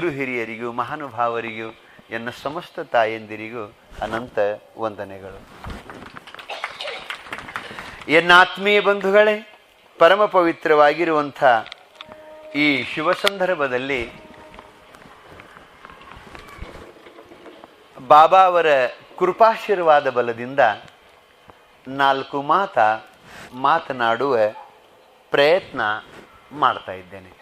ಗುರು ಹಿರಿಯರಿಗೂ ಮಹಾನುಭಾವರಿಗೂ ಎನ್ನ ಸಮಸ್ತ ತಾಯಂದಿರಿಗೂ ಅನಂತ ವಂದನೆಗಳು. ಎನ್ನ ಆತ್ಮೀಯ ಬಂಧುಗಳೇ, ಪರಮ ಪವಿತ್ರವಾಗಿರುವಂಥ ಈ ಶುಭ ಸಂದರ್ಭದಲ್ಲಿ ಬಾಬಾ ಅವರ ಕೃಪಾಶೀರ್ವಾದ ಬಲದಿಂದ 4 ಮಾತನಾಡುವ ಪ್ರಯತ್ನ ಮಾಡ್ತಾ ಇದ್ದೇನೆ.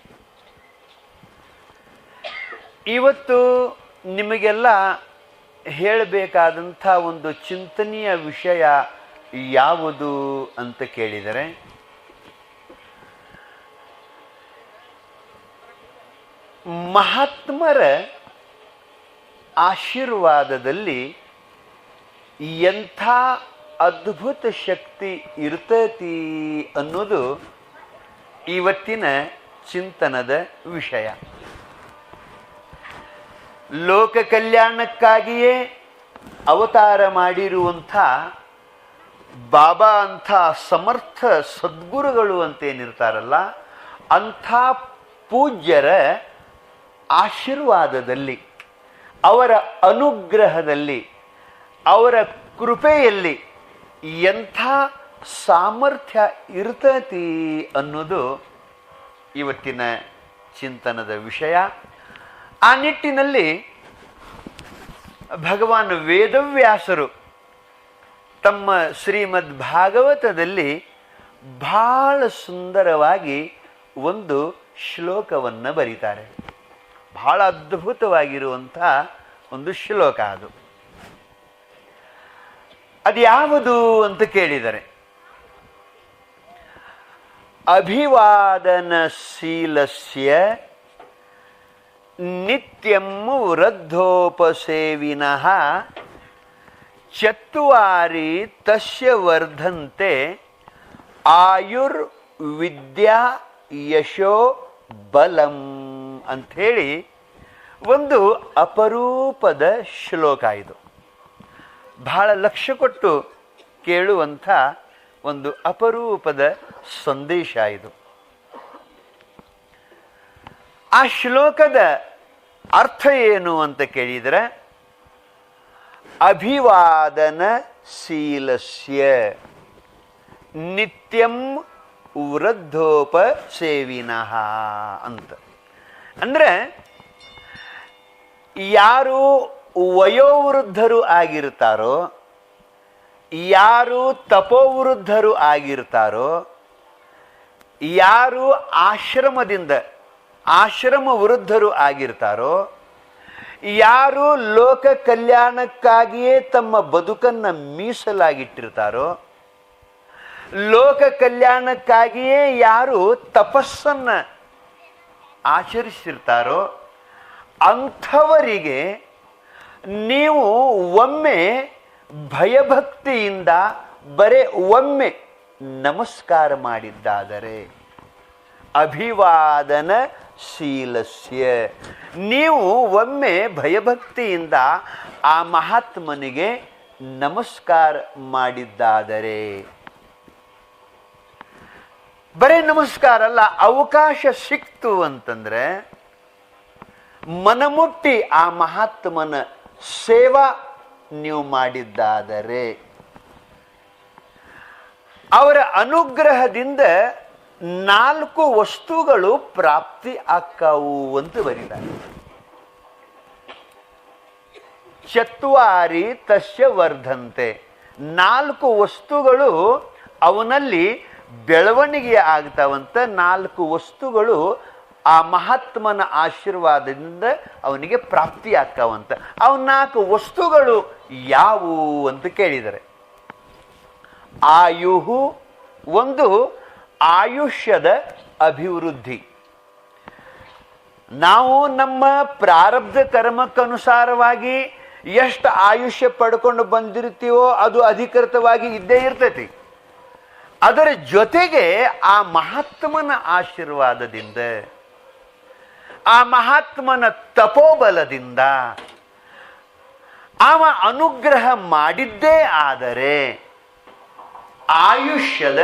ಇವತ್ತು ನಿಮಗೆಲ್ಲ ಹೇಳಬೇಕಾದಂಥ ಒಂದು ಚಿಂತನೆಯ ವಿಷಯ ಯಾವುದು ಅಂತ ಕೇಳಿದರೆ, ಮಹಾತ್ಮರ ಆಶೀರ್ವಾದದಲ್ಲಿ ಎಂಥ ಅದ್ಭುತ ಶಕ್ತಿ ಇರ್ತೈತಿ ಅನ್ನೋದು ಇವತ್ತಿನ ಚಿಂತನದ ವಿಷಯ. ಲೋಕ ಕಲ್ಯಾಣಕ್ಕಾಗಿಯೇ ಅವತಾರ ಮಾಡಿರುವಂಥ ಬಾಬಾ ಅಂಥ ಸಮರ್ಥ ಸದ್ಗುರುಗಳು ಅಂತೇನಿರ್ತಾರಲ್ಲ, ಅಂಥ ಪೂಜ್ಯರ ಆಶೀರ್ವಾದದಲ್ಲಿ, ಅವರ ಅನುಗ್ರಹದಲ್ಲಿ, ಅವರ ಕೃಪೆಯಲ್ಲಿ ಎಂಥ ಸಾಮರ್ಥ್ಯ ಇರ್ತೈತಿ ಅನ್ನೋದು ಇವತ್ತಿನ ಚಿಂತನದ ವಿಷಯ. ಆ ನಿಟ್ಟಿನಲ್ಲಿ ಭಗವಾನ್ ವೇದವ್ಯಾಸರು ತಮ್ಮ ಶ್ರೀಮದ್ ಭಾಗವತದಲ್ಲಿ ಬಹಳ ಸುಂದರವಾಗಿ ಒಂದು ಶ್ಲೋಕವನ್ನು ಬರೀತಾರೆ. ಬಹಳ ಅದ್ಭುತವಾಗಿರುವಂಥ ಒಂದು ಶ್ಲೋಕ ಅದು. ಅದ್ಯಾವುದು ಅಂತ ಕೇಳಿದರೆ, ಅಭಿವಾದನಶೀಲಸ್ಯ ನಿತ್ಯಂ ವೃದ್ಧೋಪಸೇವಿನಃ ಚತ್ವಾರಿ ತಸ್ಯ ವರ್ಧಂತೆ ಆಯುರ್ವಿದ್ಯಾ ಯಶೋ ಬಲಂ ಅಂಥೇಳಿ ಒಂದು ಅಪರೂಪದ ಶ್ಲೋಕ ಇದು. ಬಹಳ ಲಕ್ಷ್ಯ ಕೊಟ್ಟು ಕೇಳುವಂಥ ಒಂದು ಅಪರೂಪದ ಸಂದೇಶ ಇದು. ಆ ಶ್ಲೋಕದ ಅರ್ಥ ಏನು ಅಂತ ಕೇಳಿದರೆ, ಅಭಿವಾದನಶೀಲಸ್ಯ ನಿತ್ಯಂ ವೃದ್ಧೋಪಸೇವಿನಃ ಅಂತ. ಅಂದರೆ ಯಾರು ವಯೋವೃದ್ಧರು ಆಗಿರ್ತಾರೋ, ಯಾರು ತಪೋವೃದ್ಧರು ಆಗಿರ್ತಾರೋ, ಯಾರು ಆಶ್ರಮ ವೃದ್ಧರು ಆಗಿರ್ತಾರೋ, ಯಾರು ಲೋಕ ಕಲ್ಯಾಣಕ್ಕಾಗಿಯೇ ತಮ್ಮ ಬದುಕನ್ನು ಮೀಸಲಾಗಿಟ್ಟಿರ್ತಾರೋ, ಲೋಕ ಕಲ್ಯಾಣಕ್ಕಾಗಿಯೇ ಯಾರು ತಪಸ್ಸನ್ನು ಆಚರಿಸಿರ್ತಾರೋ, ಅಂಥವರಿಗೆ ನೀವು ಒಮ್ಮೆ ಭಯಭಕ್ತಿಯಿಂದ ಬರೇ ಒಮ್ಮೆ ನಮಸ್ಕಾರ ಮಾಡಿದ್ದಾದರೆ, ಅಭಿವಾದನಶೀಲಸ್ಯ ನೀವು ಒಮ್ಮೆ ಭಯಭಕ್ತಿಯಿಂದ ಆ ಮಹಾತ್ಮನಿಗೆ ನಮಸ್ಕಾರ ಮಾಡಿದ್ದಾದರೆ, ಬರೇ ನಮಸ್ಕಾರ ಅಲ್ಲ, ಅವಕಾಶ ಸಿಕ್ತು ಅಂತಂದ್ರೆ ಮನಮುಟ್ಟಿ ಆ ಮಹಾತ್ಮನ ಸೇವಾ ನೀವು ಮಾಡಿದ್ದಾದರೆ, ಅವರ ಅನುಗ್ರಹದಿಂದ 4 ವಸ್ತುಗಳು ಪ್ರಾಪ್ತಿ ಆಕ್ಕವು ಅಂತ ಬರೀತಾರೆ. ಚತ್ವಾರಿ ತಸ್ಯ ವರ್ಧಂತೆ, 4 ವಸ್ತುಗಳು ಅವನಲ್ಲಿ ಬೆಳವಣಿಗೆ ಆಗ್ತಾವಂತ. 4 ವಸ್ತುಗಳು ಆ ಮಹಾತ್ಮನ ಆಶೀರ್ವಾದದಿಂದ ಅವನಿಗೆ ಪ್ರಾಪ್ತಿ ಆಕ್ಕವಂತ. ಅವು 4 ವಸ್ತುಗಳು ಯಾವುವು ಅಂತ ಕೇಳಿದರೆ, ಆಯುಹು ಒಂದು, ಆಯುಷ್ಯದ ಅಭಿವೃದ್ಧಿ. ನಾವು ನಮ್ಮ ಪ್ರಾರಬ್ಧ ಕರ್ಮಕ್ಕನುಸಾರವಾಗಿ ಎಷ್ಟು ಆಯುಷ್ಯ ಪಡ್ಕೊಂಡು ಬಂದಿರ್ತೀವೋ ಅದು ಅಧಿಕೃತವಾಗಿ ಇದ್ದೇ ಇರ್ತೈತಿ. ಅದರ ಜೊತೆಗೆ ಆ ಮಹಾತ್ಮನ ಆಶೀರ್ವಾದದಿಂದ, ಆ ಮಹಾತ್ಮನ ತಪೋಬಲದಿಂದ ಅವ ಅನುಗ್ರಹ ಮಾಡಿದ್ದೇ ಆದರೆ ಆಯುಷ್ಯದ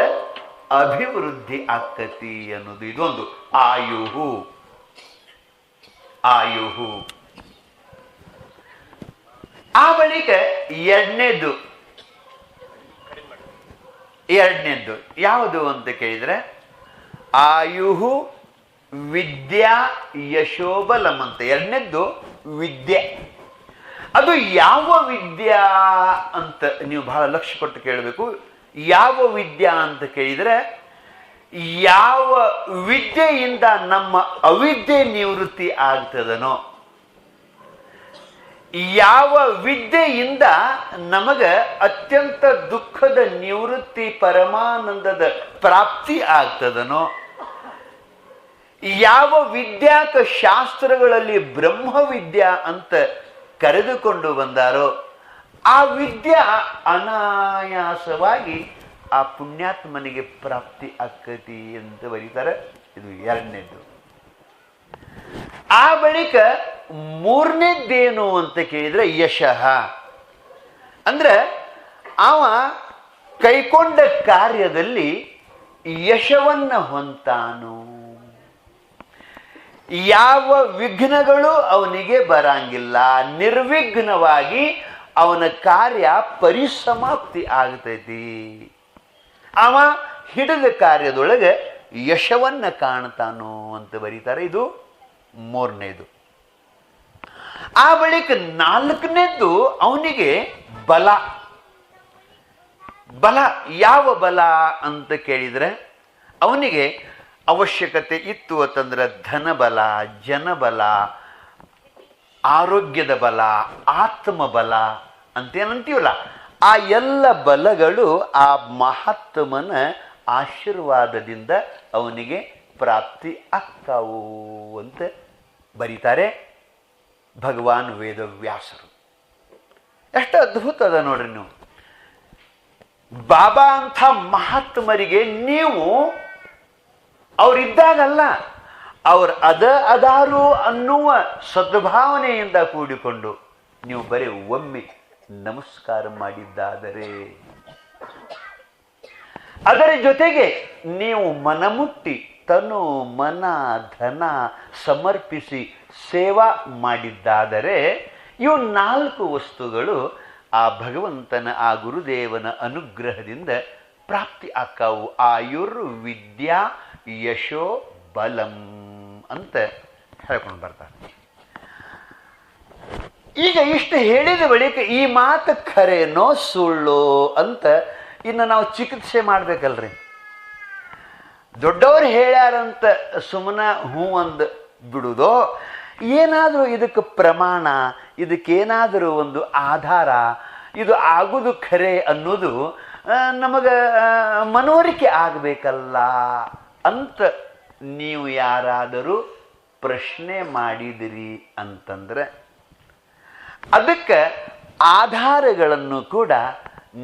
ಅಭಿವೃದ್ಧಿ ಆಗ್ತತಿ ಅನ್ನೋದು ಇದೊಂದು. ಆಯುಹು ಆಯುಹು. ಆ ಬಳಿಕ ಎರಡನೇದ್ದು ಯಾವುದು ಅಂತ ಕೇಳಿದ್ರೆ ಆಯುಹು ವಿದ್ಯಾ ಯಶೋಬಲಂ ಅಂತ. ಎರಡನೇದ್ದು ವಿದ್ಯೆ. ಅದು ಯಾವ ವಿದ್ಯಾ ಅಂತ ನೀವು ಬಹಳ ಲಕ್ಷ್ಯ ಕೊಟ್ಟು ಕೇಳಬೇಕು. ಯಾವ ವಿದ್ಯಾ ಅಂತ ಕೇಳಿದ್ರೆ ಯಾವ ವಿದ್ಯೆಯಿಂದ ನಮ್ಮ ಅವಿದ್ಯೆ ನಿವೃತ್ತಿ ಆಗ್ತದನೋ, ಯಾವ ವಿದ್ಯೆಯಿಂದ ನಮಗ ಅತ್ಯಂತ ದುಃಖದ ನಿವೃತ್ತಿ ಪರಮಾನಂದದ ಪ್ರಾಪ್ತಿ ಆಗ್ತದನೋ, ಯಾವ ವಿದ್ಯಾಕ ಶಾಸ್ತ್ರಗಳಲ್ಲಿ ಬ್ರಹ್ಮವಿದ್ಯಾ ಅಂತ ಕರೆದುಕೊಂಡು ಬಂದಾರೋ ಆ ವಿದ್ಯಾ ಅನಾಯಾಸವಾಗಿ ಆ ಪುಣ್ಯಾತ್ಮನಿಗೆ ಪ್ರಾಪ್ತಿ ಆಕ್ಕತಿ ಅಂತ ಬರೀತಾರೆ. ಇದು ಎರಡನೇದು. ಆ ಬಳಿಕ ಮೂರನೇದ್ದೇನು ಅಂತ ಕೇಳಿದ್ರೆ ಯಶಃ. ಅಂದ್ರೆ ಅವ ಕೈಕೊಂಡ ಕಾರ್ಯದಲ್ಲಿ ಯಶವನ್ನ ಹೊಂತಾನು. ಯಾವ ವಿಘ್ನಗಳು ಅವನಿಗೆ ಬರಂಗಿಲ್ಲ, ನಿರ್ವಿಘ್ನವಾಗಿ ಅವನ ಕಾರ್ಯ ಪರಿಸಮಾಪ್ತಿ ಆಗ್ತೈತಿ. ಅವ ಹಿಡಿದ ಕಾರ್ಯದೊಳಗೆ ಯಶವನ್ನ ಕಾಣ್ತಾನೋ ಅಂತ ಬರೀತಾರೆ. ಇದು ಮೂರನೇದು. ಆ ಬಳಿಕ ನಾಲ್ಕನೇದ್ದು ಅವನಿಗೆ ಬಲ. ಯಾವ ಬಲ ಅಂತ ಕೇಳಿದ್ರೆ ಅವನಿಗೆ ಅವಶ್ಯಕತೆ ಇತ್ತು ಅಂತಂದ್ರೆ ಧನಬಲ, ಜನಬಲ, ಆರೋಗ್ಯದ ಬಲ, ಆತ್ಮಬಲ ಅಂತೇನಂತೀವಲ್ಲ, ಆ ಎಲ್ಲ ಬಲಗಳು ಆ ಮಹಾತ್ಮನ ಆಶೀರ್ವಾದದಿಂದ ಅವನಿಗೆ ಪ್ರಾಪ್ತಿ ಆಗ್ತಾವು ಅಂತ ಬರೀತಾರೆ ಭಗವಾನ್ ವೇದವ್ಯಾಸರು. ಎಷ್ಟು ಅದ್ಭುತ ಅದ ನೋಡ್ರಿ. ನೀವು ಬಾಬಾ ಅಂಥ ಮಹಾತ್ಮರಿಗೆ ನೀವು ಅವರಿದ್ದಾಗಲ್ಲ, ಅದಾರು ಅನ್ನುವ ಸದ್ಭಾವನೆಯಿಂದ ಕೂಡಿಕೊಂಡು ನೀವು ಬರೀ ಒಮ್ಮೆ ನಮಸ್ಕಾರ ಮಾಡಿದ್ದಾದರೆ, ಅದರ ಜೊತೆಗೆ ನೀವು ಮನಮುಟ್ಟಿ ತನು ಮನ ಧನ ಸಮರ್ಪಿಸಿ ಸೇವಾ ಮಾಡಿದ್ದಾದರೆ ಇವು ನಾಲ್ಕು ವಸ್ತುಗಳು ಆ ಭಗವಂತನ ಆ ಗುರುದೇವನ ಅನುಗ್ರಹದಿಂದ ಪ್ರಾಪ್ತಿ ಆಕಾವು. ಆಯುರ್ ವಿದ್ಯಾ ಯಶೋ ಬಲಂ ಅಂತ ಹೇಳ್ಕೊಂಡು ಬರ್ತಾರೆ. ಈಗ ಇಷ್ಟು ಹೇಳಿದ ಬಳಿಕ ಈ ಮಾತು ಖರೇನೋ ಸುಳ್ಳು ಅಂತ ಇನ್ನು ನಾವು ಚಿಕಿತ್ಸೆ ಮಾಡ್ಬೇಕಲ್ರಿ. ದೊಡ್ಡವರು ಹೇಳ್ಯಾರಂತ ಸುಮ್ಮನ ಹೂ ಅಂದು ಬಿಡುವುದೋ, ಏನಾದರೂ ಇದಕ್ಕೆ ಪ್ರಮಾಣ, ಇದಕ್ಕೇನಾದರೂ ಒಂದು ಆಧಾರ, ಇದು ಆಗುವುದು ಖರೆ ಅನ್ನೋದು ನಮಗೆ ಮನವರಿಕೆ ಆಗಬೇಕಲ್ಲ ಅಂತ ನೀವು ಯಾರಾದರೂ ಪ್ರಶ್ನೆ ಮಾಡಿದಿರಿ ಅಂತಂದ್ರೆ ಅದಕ್ಕೆ ಆಧಾರಗಳನ್ನು ಕೂಡ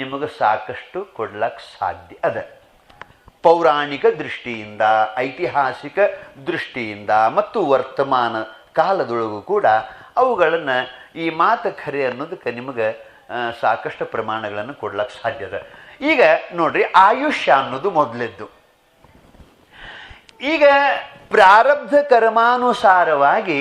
ನಿಮಗೆ ಸಾಕಷ್ಟು ಕೊಡ್ಲಕ್ಕೆ ಸಾಧ್ಯ ಅದ. ಪೌರಾಣಿಕ ದೃಷ್ಟಿಯಿಂದ, ಐತಿಹಾಸಿಕ ದೃಷ್ಟಿಯಿಂದ ಮತ್ತು ವರ್ತಮಾನ ಕಾಲದೊಳಗೂ ಕೂಡ ಅವುಗಳನ್ನು ಈ ಮಾತು ಖರೆ ಅನ್ನೋದಕ್ಕೆ ನಿಮಗೆ ಸಾಕಷ್ಟು ಪ್ರಮಾಣಗಳನ್ನು ಕೊಡ್ಲಕ್ಕೆ ಸಾಧ್ಯ ಅದ. ಈಗ ನೋಡ್ರಿ, ಆಯುಷ್ಯ ಅನ್ನೋದು ಮೊದಲೆದ್ದು. ಈಗ ಪ್ರಾರಬ್ಧ ಕರ್ಮಾನುಸಾರವಾಗಿ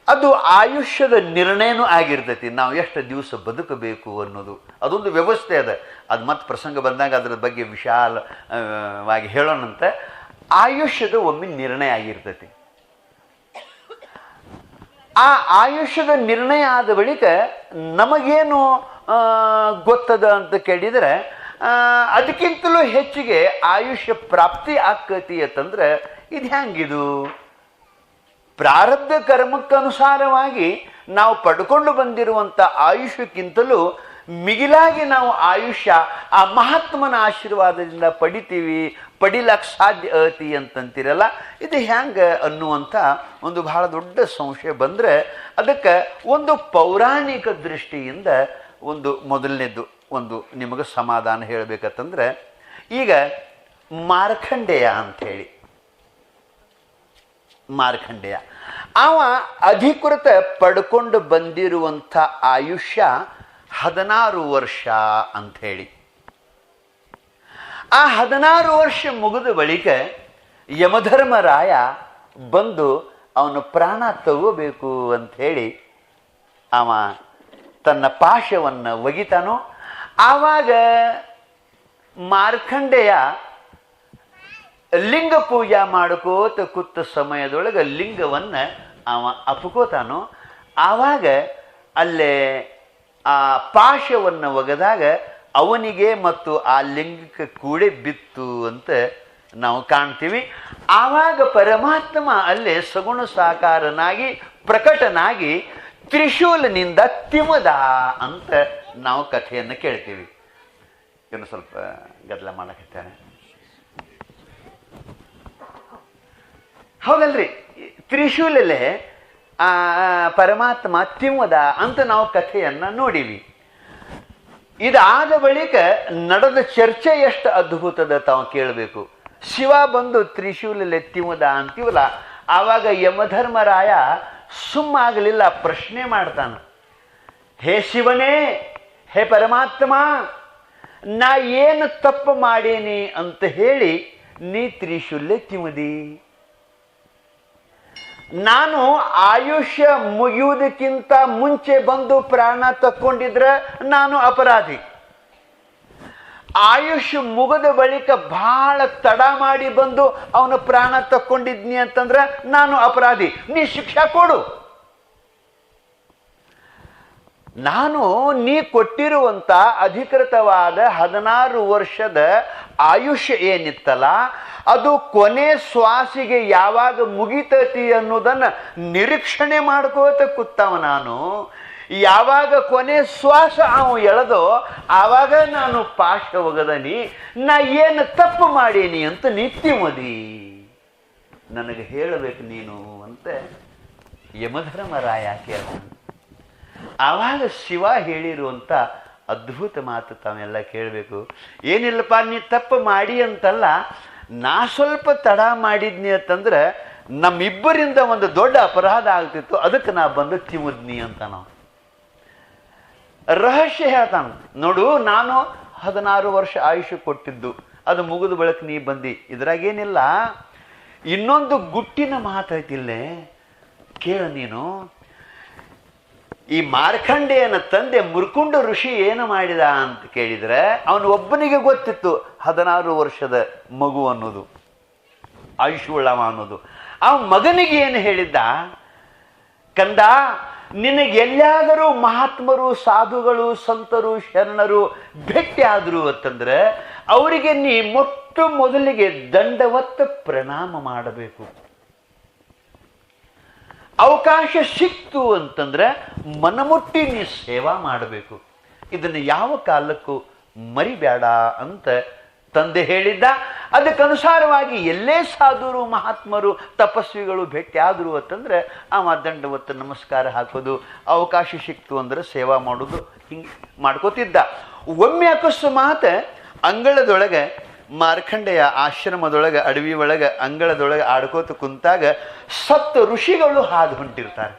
ಅದು ಆಯುಷ್ಯದ ನಿರ್ಣಯನೂ ಆಗಿರ್ತೈತಿ. ನಾವು ಎಷ್ಟು ದಿವಸ ಬದುಕಬೇಕು ಅನ್ನೋದು ಅದೊಂದು ವ್ಯವಸ್ಥೆ ಅದ. ಅದು ಮತ್ತೆ ಪ್ರಸಂಗ ಬಂದಾಗ ಅದರ ಬಗ್ಗೆ ವಿಶಾಲವಾಗಿ ಹೇಳೋಣಂತ. ಆಯುಷ್ಯದ ಒಮ್ಮೆ ನಿರ್ಣಯ ಆಗಿರ್ತೈತಿ. ಆ ಆಯುಷ್ಯದ ನಿರ್ಣಯ ಆದ ಬಳಿಕ ನಮಗೇನು ಗೊತ್ತದ ಅಂತ ಕೇಳಿದರೆ ಅದಕ್ಕಿಂತಲೂ ಹೆಚ್ಚಿಗೆ ಆಯುಷ್ಯ ಪ್ರಾಪ್ತಿ ಆಕ್ಕತಿ ಅಂತಂದ್ರೆ ಇದು ಹೆಂಗಿದು? ಪ್ರಾರಬ್ಧ ಕರ್ಮಕ್ಕನುಸಾರವಾಗಿ ನಾವು ಪಡ್ಕೊಂಡು ಬಂದಿರುವಂಥ ಆಯುಷ್ಯಕ್ಕಿಂತಲೂ ಮಿಗಿಲಾಗಿ ನಾವು ಆಯುಷ್ಯ ಆ ಮಹಾತ್ಮನ ಆಶೀರ್ವಾದದಿಂದ ಪಡಿಲಕ್ಕೆ ಸಾಧ್ಯ ಅತಿ ಅಂತಂತೀರಲ್ಲ, ಇದು ಹೆಂಗೆ ಅನ್ನುವಂಥ ಒಂದು ಬಹಳ ದೊಡ್ಡ ಸಂಶಯ ಬಂದರೆ ಅದಕ್ಕೆ ಒಂದು ಪೌರಾಣಿಕ ದೃಷ್ಟಿಯಿಂದ ಒಂದು ಮೊದಲನೇದು ಒಂದು ನಿಮಗೆ ಸಮಾಧಾನ ಹೇಳಬೇಕಂತಂದ್ರೆ, ಈಗ ಮಾರ್ಕಂಡೇಯ ಅಂಥೇಳಿ, ಮಾರ್ಕಂಡೇಯ ಅವ ಅಧಿಕೃತ ಪಡ್ಕೊಂಡು ಬಂದಿರುವಂಥ ಆಯುಷ್ಯ 16 ವರ್ಷ ಅಂಥೇಳಿ. ಆ 16 ವರ್ಷ ಮುಗಿದ ಬಳಿಕ ಯಮಧರ್ಮರಾಯ ಬಂದು ಅವನು ಪ್ರಾಣ ತಗೋಬೇಕು ಅಂಥೇಳಿ ಅವ ತನ್ನ ಪಾಶವನ್ನು ಒಗಿತಾನೋ ಆವಾಗ ಮಾರ್ಕಂಡೇಯ ಲಿಂಗ ಪೂಜಾ ಮಾಡ್ಕೋತ ಕೂತ ಸಮಯದೊಳಗೆ ಲಿಂಗವನ್ನು ಅವ ಅಪ್ಕೋತಾನೋ ಆವಾಗ ಅಲ್ಲೇ ಆ ಪಾಶವನ್ನು ಒಗೆದಾಗ ಅವನಿಗೆ ಮತ್ತು ಆ ಲಿಂಗಕ್ಕೆ ಕೂಡೆ ಬಿತ್ತು ಅಂತ ನಾವು ಕಾಣ್ತೀವಿ. ಆವಾಗ ಪರಮಾತ್ಮ ಅಲ್ಲೇ ಸಗುಣ ಸಾಕಾರನಾಗಿ ಪ್ರಕಟನಾಗಿ ತ್ರಿಶೂಲನಿಂದ ತಿಮದ ಅಂತ ನಾವು ಕಥೆಯನ್ನು ಕೇಳ್ತೀವಿ. ಇನ್ನು ಸ್ವಲ್ಪ ಗದ್ದಲ ಮಾಡಕತ್ತಾನೆ, ಹೌದಲ್ರಿ? ತ್ರಿಶೂಲಲ್ಲೇ ಪರಮಾತ್ಮ ತಿಮದ ಅಂತ ನಾವು ಕಥೆಯನ್ನ ನೋಡಿವಿ. ಇದಾದ ಬಳಿಕ ನಡೆದ ಚರ್ಚೆ ಎಷ್ಟು ಅದ್ಭುತದ ತಾವು ಕೇಳಬೇಕು. ಶಿವ ಬಂದು ತ್ರಿಶೂಲಲ್ಲೇ ತಿಮದ ಅಂತೀವಲ್ಲ, ಆವಾಗ ಯಮಧರ್ಮರಾಯ ಸುಮ್ಮಾಗಲಿಲ್ಲ, ಪ್ರಶ್ನೆ ಮಾಡ್ತಾನೆ. ಹೇ ಶಿವನೇ, ಹೇ ಪರಮಾತ್ಮ, ನಾ ಏನು ತಪ್ಪು ಮಾಡೇನಿ ಅಂತ ಹೇಳಿ ನೀ ತ್ರಿಶೂಲೆ ತಿಮದಿ? ನಾನು ಆಯುಷ್ಯ ಮುಗಿಯುವುದಕ್ಕಿಂತ ಮುಂಚೆ ಬಂದು ಪ್ರಾಣ ತಕ್ಕೊಂಡಿದ್ರೆ ನಾನು ಅಪರಾಧಿ. ಆಯುಷ್ಯ ಮುಗಿದ ಬಳಿಕ ಬಹಳ ತಡ ಮಾಡಿ ಬಂದು ಅವನು ಪ್ರಾಣ ತಕ್ಕೊಂಡಿದ್ನಿ ಅಂತಂದ್ರೆ ನಾನು ಅಪರಾಧಿ. ನೀ ಶಿಕ್ಷಾ ಕೊಡು. ನಾನು ನೀ ಕೊಟ್ಟಿರುವಂತ ಅಧಿಕೃತವಾದ 16 ವರ್ಷದ ಆಯುಷ್ಯ ಏನಿತ್ತಲ್ಲ, ಅದು ಕೊನೆ ಶ್ವಾಸಿಗೆ ಯಾವಾಗ ಮುಗಿತತಿ ಅನ್ನೋದನ್ನ ನಿರೀಕ್ಷಣೆ ಮಾಡ್ಕೋತ ಕೂತವ ನಾನು. ಯಾವಾಗ ಕೊನೆ ಶ್ವಾಸ ಅವ ಎಳೆದೋ ಆವಾಗ ನಾನು ಪಾಶ ಒಗದನಿ. ನಾ ಏನು ತಪ್ಪು ಮಾಡೀನಿ ಅಂತ ನಿತ್ಯವದಿ ನನಗೆ ಹೇಳಬೇಕು ನೀನು ಅಂತ ಯಮಧರ್ಮರಾಯ ಕೇಳ್ತಾನೆ. ಆವಾಗ ಶಿವ ಹೇಳಿರುವಂಥ ಅದ್ಭುತ ಮಾತು ತಾವೆಲ್ಲ ಕೇಳಬೇಕು. ಏನಿಲ್ಲಪ್ಪ, ನೀ ತಪ್ಪು ಮಾಡಿ ಅಂತಲ್ಲ, ನಾ ಸ್ವಲ್ಪ ತಡ ಮಾಡಿದ್ನಿ ಅಂತಂದ್ರೆ ನಮ್ಮಿಬ್ಬರಿಂದ ಒಂದು ದೊಡ್ಡ ಅಪರಾಧ ಆಗ್ತಿತ್ತು, ಅದಕ್ಕೆ ನಾ ಬಂದು ತಿಮದ್ನಿ ಅಂತ ನಾವು ರಹಸ್ಯ ಹೇಳ್ತಾನೆ. ನೋಡು, ನಾನು 16 ವರ್ಷ ಆಯುಷ್ಯ ಕೊಟ್ಟಿದ್ದು, ಅದು ಮುಗಿದ ಬಳಿಕ ನೀ ಬಂದಿ. ಇದ್ರಾಗೇನಿಲ್ಲ, ಇನ್ನೊಂದು ಗುಟ್ಟಿನ ಮಾತೈತಿಲ್ಲೇ, ಕೇಳ ನೀನು. ಈ ಮಾರ್ಕಂಡೇಯನ ತಂದೆ ಮುರ್ಕುಂಡ ಋಷಿ ಏನು ಮಾಡಿದ ಅಂತ ಕೇಳಿದ್ರೆ ಅವನು ಒಬ್ಬನಿಗೆ ಗೊತ್ತಿತ್ತು 16 ವರ್ಷದ ಮಗು ಅನ್ನೋದು, ಆಯುಷ್ಯುಳ್ಳವ ಅನ್ನೋದು. ಆ ಮಗನಿಗೆ ಏನು ಹೇಳಿದ್ದ, ಕಂದ, ನಿನಗೆಲ್ಲಾದರೂ ಮಹಾತ್ಮರು, ಸಾಧುಗಳು, ಸಂತರು, ಶರಣರು ಭೇಟಿ ಆದ್ರು ಅಂತಂದ್ರೆ ಅವರಿಗೆ ನೀ ಮೊಟ್ಟ ಮೊದಲಿಗೆ ದಂಡವತ್ತ ಪ್ರಣಾಮ ಮಾಡಬೇಕು. ಅವಕಾಶ ಸಿಕ್ತು ಅಂತಂದ್ರೆ ಮನಮುಟ್ಟಿ ನೀ ಸೇವಾ ಮಾಡಬೇಕು. ಇದನ್ನು ಯಾವ ಕಾಲಕ್ಕೂ ಮರಿಬೇಡ ಅಂತ ತಂದೆ ಹೇಳಿದ್ದ. ಅದಕ್ಕನುಸಾರವಾಗಿ ಎಲ್ಲೇ ಸಾಧುರು, ಮಹಾತ್ಮರು, ತಪಸ್ವಿಗಳು ಭೇಟಿ ಆದರು ಅಂತಂದ್ರೆ ಅವ ದಂಡವತ್ತ ನಮಸ್ಕಾರ ಹಾಕೋದು, ಅವಕಾಶ ಸಿಕ್ತು ಅಂದ್ರೆ ಸೇವಾ ಮಾಡೋದು, ಹಿಂಗೆ ಮಾಡ್ಕೋತಿದ್ದ. ಒಮ್ಮೆ ಅಕಸ್ಮಾತ್ ಅಂಗಳದೊಳಗೆ ಮಾರ್ಕಂಡೆಯ ಆಶ್ರಮದೊಳಗೆ, ಅಡವಿ ಒಳಗೆ, ಅಂಗಳದೊಳಗೆ ಆಡ್ಕೋತ ಕುಂತಾಗ ಸಪ್ತ ಋಷಿಗಳು ಹಾದು ಹೊಂಟಿರ್ತಾರೆ.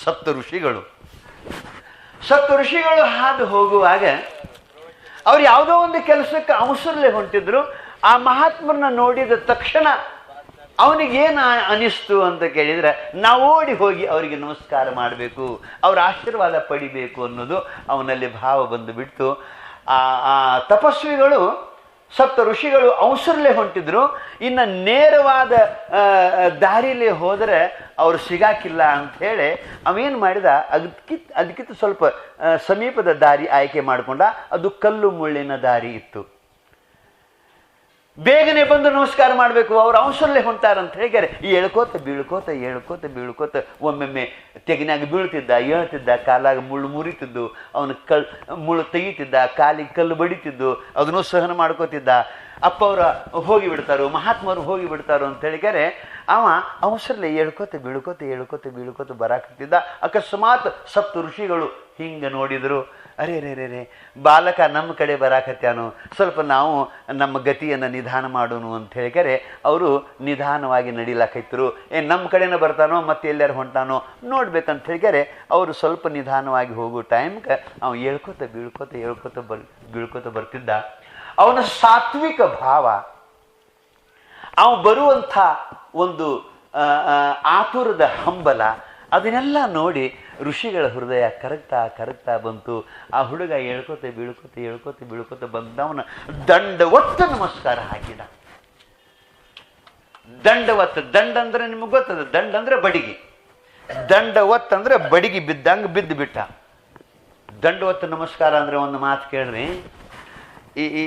ಸಪ್ತ ಋಷಿಗಳು ಹಾದು ಹೋಗುವಾಗ ಅವ್ರು ಯಾವುದೋ ಒಂದು ಕೆಲಸಕ್ಕೆ ಅವಸರಲೆ ಹೊಂಟಿದ್ರು. ಆ ಮಹಾತ್ಮರನ್ನ ನೋಡಿದ ತಕ್ಷಣ ಅವನಿಗೇನು ಅನಿಸ್ತು ಅಂತ ಕೇಳಿದ್ರೆ, ನಾವು ಓಡಿ ಹೋಗಿ ಅವರಿಗೆ ನಮಸ್ಕಾರ ಮಾಡಬೇಕು, ಅವ್ರ ಆಶೀರ್ವಾದ ಪಡಿಬೇಕು ಅನ್ನೋದು ಅವನಲ್ಲಿ ಭಾವ ಬಂದು ಬಿಟ್ಟು ಆ ತಪಸ್ವಿಗಳು, ಸಪ್ತ ಋಷಿಗಳು ಅವಸರಲೆ ಹೊಂಟಿದ್ರು. ಇನ್ನು ನೇರವಾದ ದಾರಿಲೇ ಹೋದರೆ ಅವರು ಸಿಗಾಕಿಲ್ಲ ಅಂಥೇಳಿ ಅವೇನು ಮಾಡಿದ, ಅದಕ್ಕಿಂತ ಸ್ವಲ್ಪ ಸಮೀಪದ ದಾರಿ ಆಯ್ಕೆ ಮಾಡಿಕೊಂಡ. ಅದು ಕಲ್ಲು ಮುಳ್ಳಿನ ದಾರಿ ಇತ್ತು. ಬೇಗನೆ ಬಂದು ನಮಸ್ಕಾರ ಮಾಡಬೇಕು, ಅವ್ರು ಅವಸರಲ್ಲೇ ಹೊಂಟಾರಂತ ಹೇಳಿದ್ದಾರೆ. ಹೇಳ್ಕೋತ ಒಮ್ಮೊಮ್ಮೆ ತೆಗಿನಾಗ ಬೀಳ್ತಿದ್ದ, ಹೇಳ್ತಿದ್ದ, ಕಾಲಾಗ ಮುಳ್ಳು ಮುರಿತಿದ್ದು, ಅವನು ಮುಳ್ಳು ತೆಗಿತಿದ್ದ, ಕಾಲಿಗೆ ಕಲ್ಲು ಬಡಿತಿದ್ದು, ಅದನ್ನು ಸಹನ ಮಾಡ್ಕೋತಿದ್ದ. ಅಪ್ಪ ಅವರ ಹೋಗಿಬಿಡ್ತಾರೋ, ಮಹಾತ್ಮರು ಹೋಗಿಬಿಡ್ತಾರೋ ಅಂತ ಹೇಳಿದರೆ ಅವ ಅವಸರಲ್ಲೇ ಹೇಳ್ಕೋತ ಬರಾಕತ್ತಿದ್ದ. ಅಕಸ್ಮಾತ್ ಸಪ್ತ ಋಷಿಗಳು ಹಿಂಗೆ ನೋಡಿದರು. ಅರೆ ಬಾಲಕ ನಮ್ಮ ಕಡೆ ಬರಾಕತ್ಯಾನು, ಸ್ವಲ್ಪ ನಾವು ನಮ್ಮ ಗತಿಯನ್ನು ನಿಧಾನ ಮಾಡೋನು ಅಂತ ಹೇಳಿದರೆ ಅವರು ನಿಧಾನವಾಗಿ ನಡಿಲಾಕೈತರು. ನಮ್ಮ ಕಡೆನ ಬರ್ತಾನೋ ಮತ್ತೆ ಎಲ್ಲಾರು ಹೊಂಟಾನೋ ನೋಡ್ಬೇಕಂತ ಹೇಳಿದರೆ ಅವರು ಸ್ವಲ್ಪ ನಿಧಾನವಾಗಿ ಹೋಗೋ ಟೈಮ್ಗೆ ಅವ ಬೀಳ್ಕೋತ ಬರ್ತಿದ್ದ. ಅವನ ಸಾತ್ವಿಕ ಭಾವ, ಅವ ಬರುವಂಥ ಒಂದು ಆತುರದ ಹಂಬಲ ಅದನ್ನೆಲ್ಲ ನೋಡಿ ಋಷಿಗಳ ಹೃದಯ ಕರಗ್ತಾ ಬಂತು. ಆ ಹುಡುಗ ಹೇಳ್ಕೋತ ಬಂದವನ ದಂಡವತ್ತು ನಮಸ್ಕಾರ ಹಾಕಿದ. ದಂಡ ಅಂದ್ರೆ ನಿಮಗೆ ಗೊತ್ತದ, ದಂಡ ಅಂದ್ರೆ ಬಡಿಗೆ, ದಂಡವತ್ ಅಂದ್ರೆ ಬಡಿಗೆ ಬಿದ್ದಂಗೆ ಬಿದ್ದು ಬಿಟ್ಟ. ದಂಡವತ್ತು ನಮಸ್ಕಾರ ಅಂದ್ರೆ ಒಂದು ಮಾತು ಕೇಳ್ರಿ,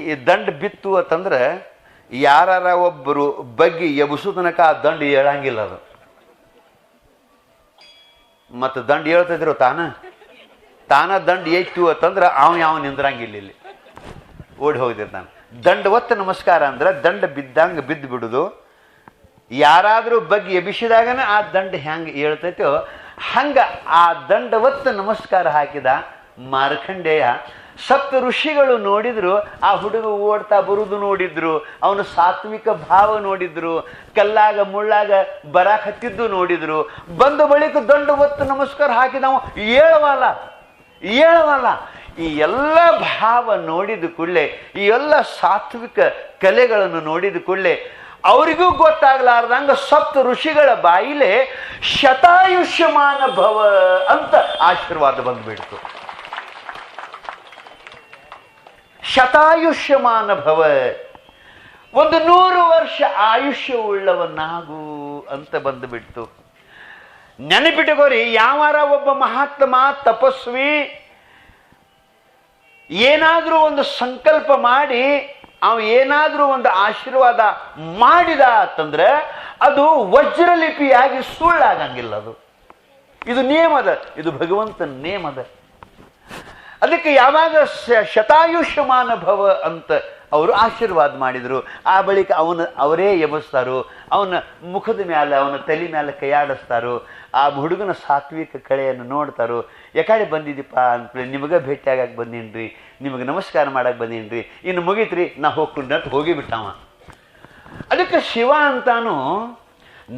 ಈ ದಂಡ ಬಿತ್ತು ಅಂತಂದ್ರೆ ಯಾರ ಒಬ್ಬರು ಬಗ್ಗಿ ಎಬಸು ತನಕ ಆ ದಂಡ ಹೇಳಂಗಿಲ್ಲ. ಅದು ಮತ್ತು ದಂಡ ಹೇಳ್ತಿದ್ರು ತಾನ ದಂಡ ಏಯ್ತು ಅಂತಂದ್ರೆ ಯಾವ ನಿಂದ್ರಂಗಿಲ್ಲ, ಇಲ್ಲಿ ಓಡಿ ಹೋಗ್ತಿರ್ತಾನೆ. ದಂಡವತ್ತು ನಮಸ್ಕಾರ ಅಂದ್ರೆ ದಂಡ ಬಿದ್ದಂಗೆ ಬಿದ್ದು ಬಿಡುದು. ಯಾರಾದರೂ ಬಗ್ಗೆ ಎಬಿಸಿದಾಗನ ಆ ದಂಡ ಹೆಂಗೆ ಹೇಳ್ತೈತೋ ಹಂಗ ಆ ದಂಡವತ್ತು ನಮಸ್ಕಾರ ಹಾಕಿದ ಮಾರ್ಕಂಡೇಯ. ಸಪ್ತ ಋಷಿಗಳು ನೋಡಿದ್ರು, ಆ ಹುಡುಗ ಓಡ್ತಾ ಬರುವುದು ನೋಡಿದ್ರು, ಅವನು ಸಾತ್ವಿಕ ಭಾವ ನೋಡಿದ್ರು, ಕಲ್ಲಾಗ ಮುಳ್ಳಾಗ ಬರಾಕ್ ಹತ್ತಿದ್ದು ನೋಡಿದ್ರು. ಬಂದ ಬಳಿಕ ದಂಡವತ್ತು ನಮಸ್ಕಾರ ಹಾಕಿದವ ಏಳವಲ್ಲ. ಈ ಎಲ್ಲ ಭಾವ ನೋಡಿದ ಕೂಡಲೇ, ಈ ಎಲ್ಲ ಸಾತ್ವಿಕ ಕಲೆಗಳನ್ನು ನೋಡಿದ ಕೂಡಲೇ ಅವರಿಗೂ ಗೊತ್ತಾಗ್ಲಾರ್ದಂಗ ಸಪ್ತ ಋಷಿಗಳ ಬಾಯಿಲೆ ಶತಾಯುಷ್ಯಮಾನ ಭವ ಅಂತ ಆಶೀರ್ವಾದ ಬಂದ್ಬಿಡ್ತು. ಶತಾಯುಷ್ಯಮಾನ ಭವ, 100 ವರ್ಷ ಆಯುಷ್ಯ ಉಳ್ಳವನಾಗು ಅಂತ ಬಂದುಬಿಡ್ತು. ನೆನಪಿಟ್ಟುಕೋರಿ, ಯಾವಾರ ಒಬ್ಬ ಮಹಾತ್ಮ ತಪಸ್ವಿ ಏನಾದ್ರೂ ಒಂದು ಸಂಕಲ್ಪ ಮಾಡಿ ಅವ ಏನಾದ್ರೂ ಒಂದು ಆಶೀರ್ವಾದ ಮಾಡಿದ ಅಂತಂದ್ರೆ ಅದು ವಜ್ರಲಿಪಿಯಾಗಿ ಸುಳ್ಳಾಗಂಗಿಲ್ಲ. ಇದು ನಿಯಮದ, ಇದು ಭಗವಂತನ ನೇಮದ. ಅದಕ್ಕೆ ಯಾವಾಗ ಶತಾಯುಷ್ಯಮಾನ ಭವ ಅಂತ ಅವರು ಆಶೀರ್ವಾದ ಮಾಡಿದರು. ಆ ಬಳಿಕ ಅವರೇ ಎಬಸ್ತಾರೋ, ಅವನ ಮುಖದ ಮೇಲೆ ಅವನ ತಲೆ ಮೇಲೆ ಕೈಯಾಡಿಸ್ತಾರೋ, ಆ ಹುಡುಗನ ಸಾತ್ವಿಕ ಕಳೆಯನ್ನು ನೋಡ್ತಾರೋ. ಯಾಕಡೆ ಬಂದಿದ್ದೀಪ್ಪ ಅಂತೇಳಿ, ನಿಮಗೆ ಭೇಟಿಯಾಗಕ್ಕೆ ಬಂದೀನ್ರಿ, ನಿಮಗೆ ನಮಸ್ಕಾರ ಮಾಡಕ್ಕೆ ಬಂದೀನ್ರಿ, ಇನ್ನು ಮುಗೀತ್ರಿ ನಾ ಹೋಗ್ಕೊಂಡಂತ ಹೋಗಿಬಿಟ್ಟವ. ಅದಕ್ಕೆ ಶಿವ ಅಂತಾನು,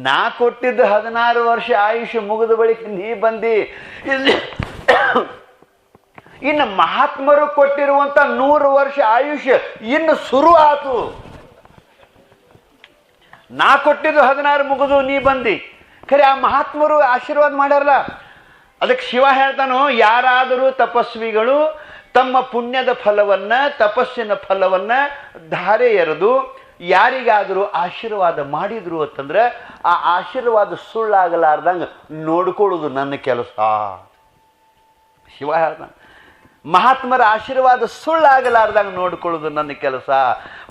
ನಾ ಕೊಟ್ಟಿದ್ದು 16 ವರ್ಷ ಆಯುಷ್ಯ ಮುಗಿದ ಬಳಿಕ ನೀ ಬಂದು ಇಲ್ಲಿ ಇನ್ನು ಮಹಾತ್ಮರು ಕೊಟ್ಟಿರುವಂತ 100 ವರ್ಷ ಆಯುಷ್ಯ ಇನ್ನು ಶುರು ಆತು. ನಾ ಕೊಟ್ಟಿದ್ದು 16 ಮುಗಿದು ನೀ ಬಂದಿ, ಖರೆ ಆ ಮಹಾತ್ಮರು ಆಶೀರ್ವಾದ ಮಾಡ್ಯಾರಲ್ಲ. ಅದಕ್ಕೆ ಶಿವ ಹೇಳ್ತಾನೋ, ಯಾರಾದರೂ ತಪಸ್ವಿಗಳು ತಮ್ಮ ಪುಣ್ಯದ ಫಲವನ್ನ, ತಪಸ್ಸಿನ ಫಲವನ್ನ ಧಾರೆ ಎರೆದು ಯಾರಿಗಾದರೂ ಆಶೀರ್ವಾದ ಮಾಡಿದ್ರು ಅಂತಂದ್ರೆ ಆ ಆಶೀರ್ವಾದ ಸುಳ್ಳಾಗಲಾರ್ದಂಗ ನೋಡ್ಕೊಳ್ಳೋದು ನನ್ನ ಕೆಲಸ. ಶಿವ ಹೇಳ್ತಾನೆ, ಮಹಾತ್ಮರ ಆಶೀರ್ವಾದ ಸುಳ್ಳಾಗಲಾರ್ದಂಗೆ ನೋಡ್ಕೊಳ್ಳೋದು ನನ್ನ ಕೆಲಸ.